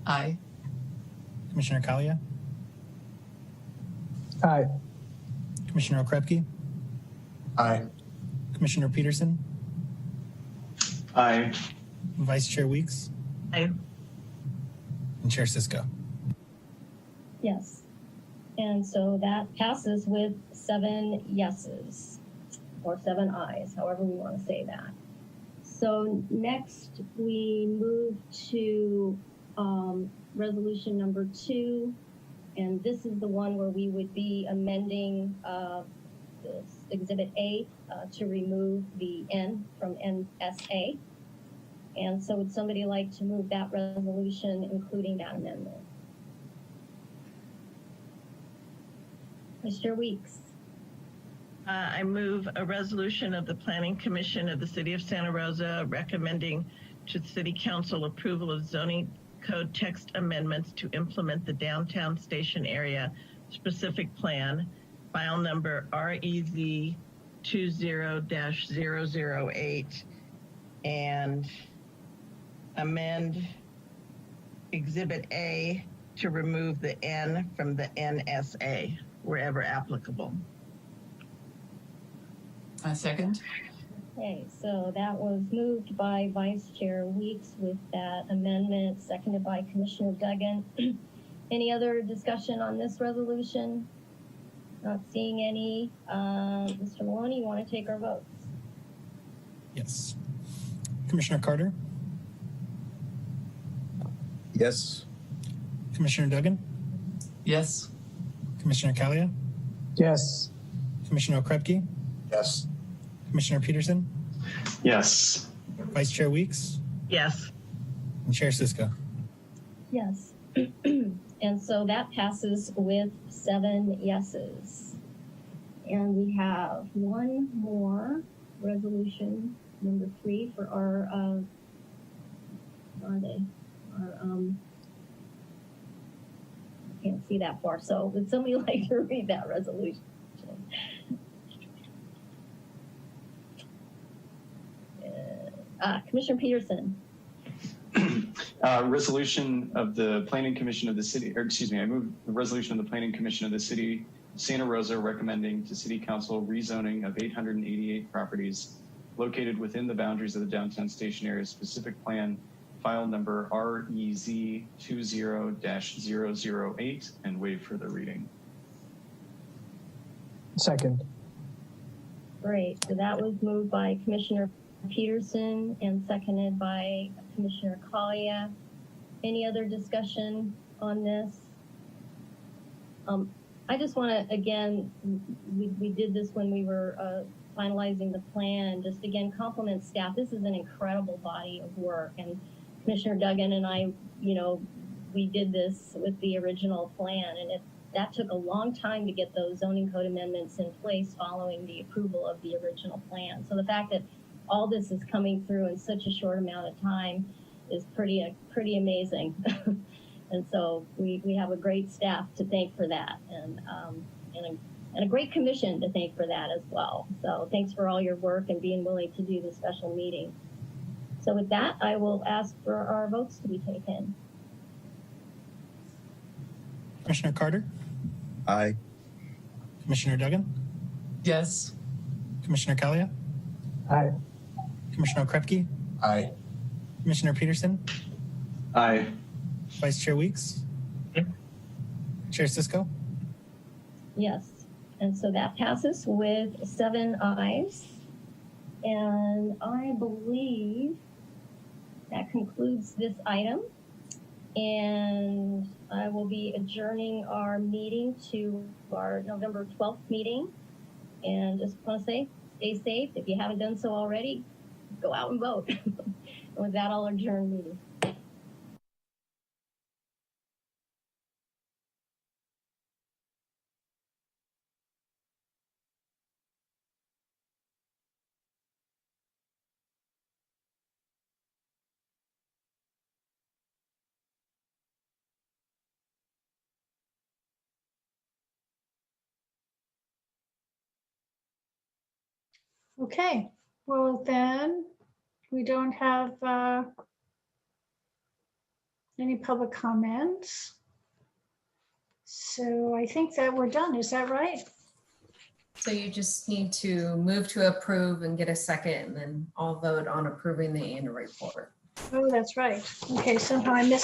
Aye. Commissioner Kalia. Aye. Commissioner Okrepke. Aye. Commissioner Peterson. Aye. Vice Chair Weeks. Aye. And Chair Cisco. Yes. And so that passes with 7 yeses, or 7 ayes, however we want to say that. So next we move to resolution number 2, and this is the one where we would be amending this Exhibit A to remove the N from NSA. And so would somebody like to move that resolution, including that amendment? Mr. Weeks. I move a resolution of the Planning Commission of the City of Santa Rosa recommending to City Council approval of zoning code text amendments to implement the downtown station area specific plan, file number REZ 20-008, and amend Exhibit A to remove the N from the NSA wherever applicable. Second. Okay, so that was moved by Vice Chair Weeks with that amendment, seconded by Commissioner Duggan. Any other discussion on this resolution? Not seeing any. Mr. Maloney, you want to take our votes? Yes. Commissioner Carter. Yes. Commissioner Duggan. Yes. Commissioner Kalia. Yes. Commissioner Okrepke. Yes. Commissioner Peterson. Yes. Vice Chair Weeks. Yes. And Chair Cisco. Yes. And so that passes with 7 yeses. And we have one more resolution, number 3, for our, I can't see that far. So would somebody like to read that resolution? Commissioner Peterson. Resolution of the Planning Commission of the City, or excuse me, I move the resolution of the Planning Commission of the City of Santa Rosa recommending to City Council rezoning of 888 properties located within the boundaries of the downtown station area specific plan, file number REZ 20-008, and waive further reading. Second. Great. So that was moved by Commissioner Peterson and seconded by Commissioner Kalia. Any other discussion on this? I just want to, again, we did this when we were finalizing the plan, and just again compliment staff. This is an incredible body of work, and Commissioner Duggan and I, we did this with the original plan, and that took a long time to get those zoning code amendments in place following the approval of the original plan. So the fact that all this is coming through in such a short amount of time is pretty amazing. And so we have a great staff to thank for that, and a great commission to thank for that as well. So thanks for all your work and being willing to do this special meeting. So with that, I will ask for our votes to be taken. Commissioner Carter, Aye. Commissioner Duggan, Yes. Commissioner Kalia, Aye. Commissioner Krepke, Aye. Commissioner Peterson, Aye. Vice Chair Weeks, Chair Cisco. Yes. And so that passes with 7 ayes. And I believe that concludes this item. And I will be adjourning our meeting to our November 12th meeting. And just want to say, stay safe. If you haven't done so already, go out and vote. And with that, I'll adjourn meeting. Okay, well then, we don't have any public comments. So I think that we're done, is that right? So you just need to move to approve and get a second, and then I'll vote on approving the annual report. Oh, that's right. Okay, somehow I missed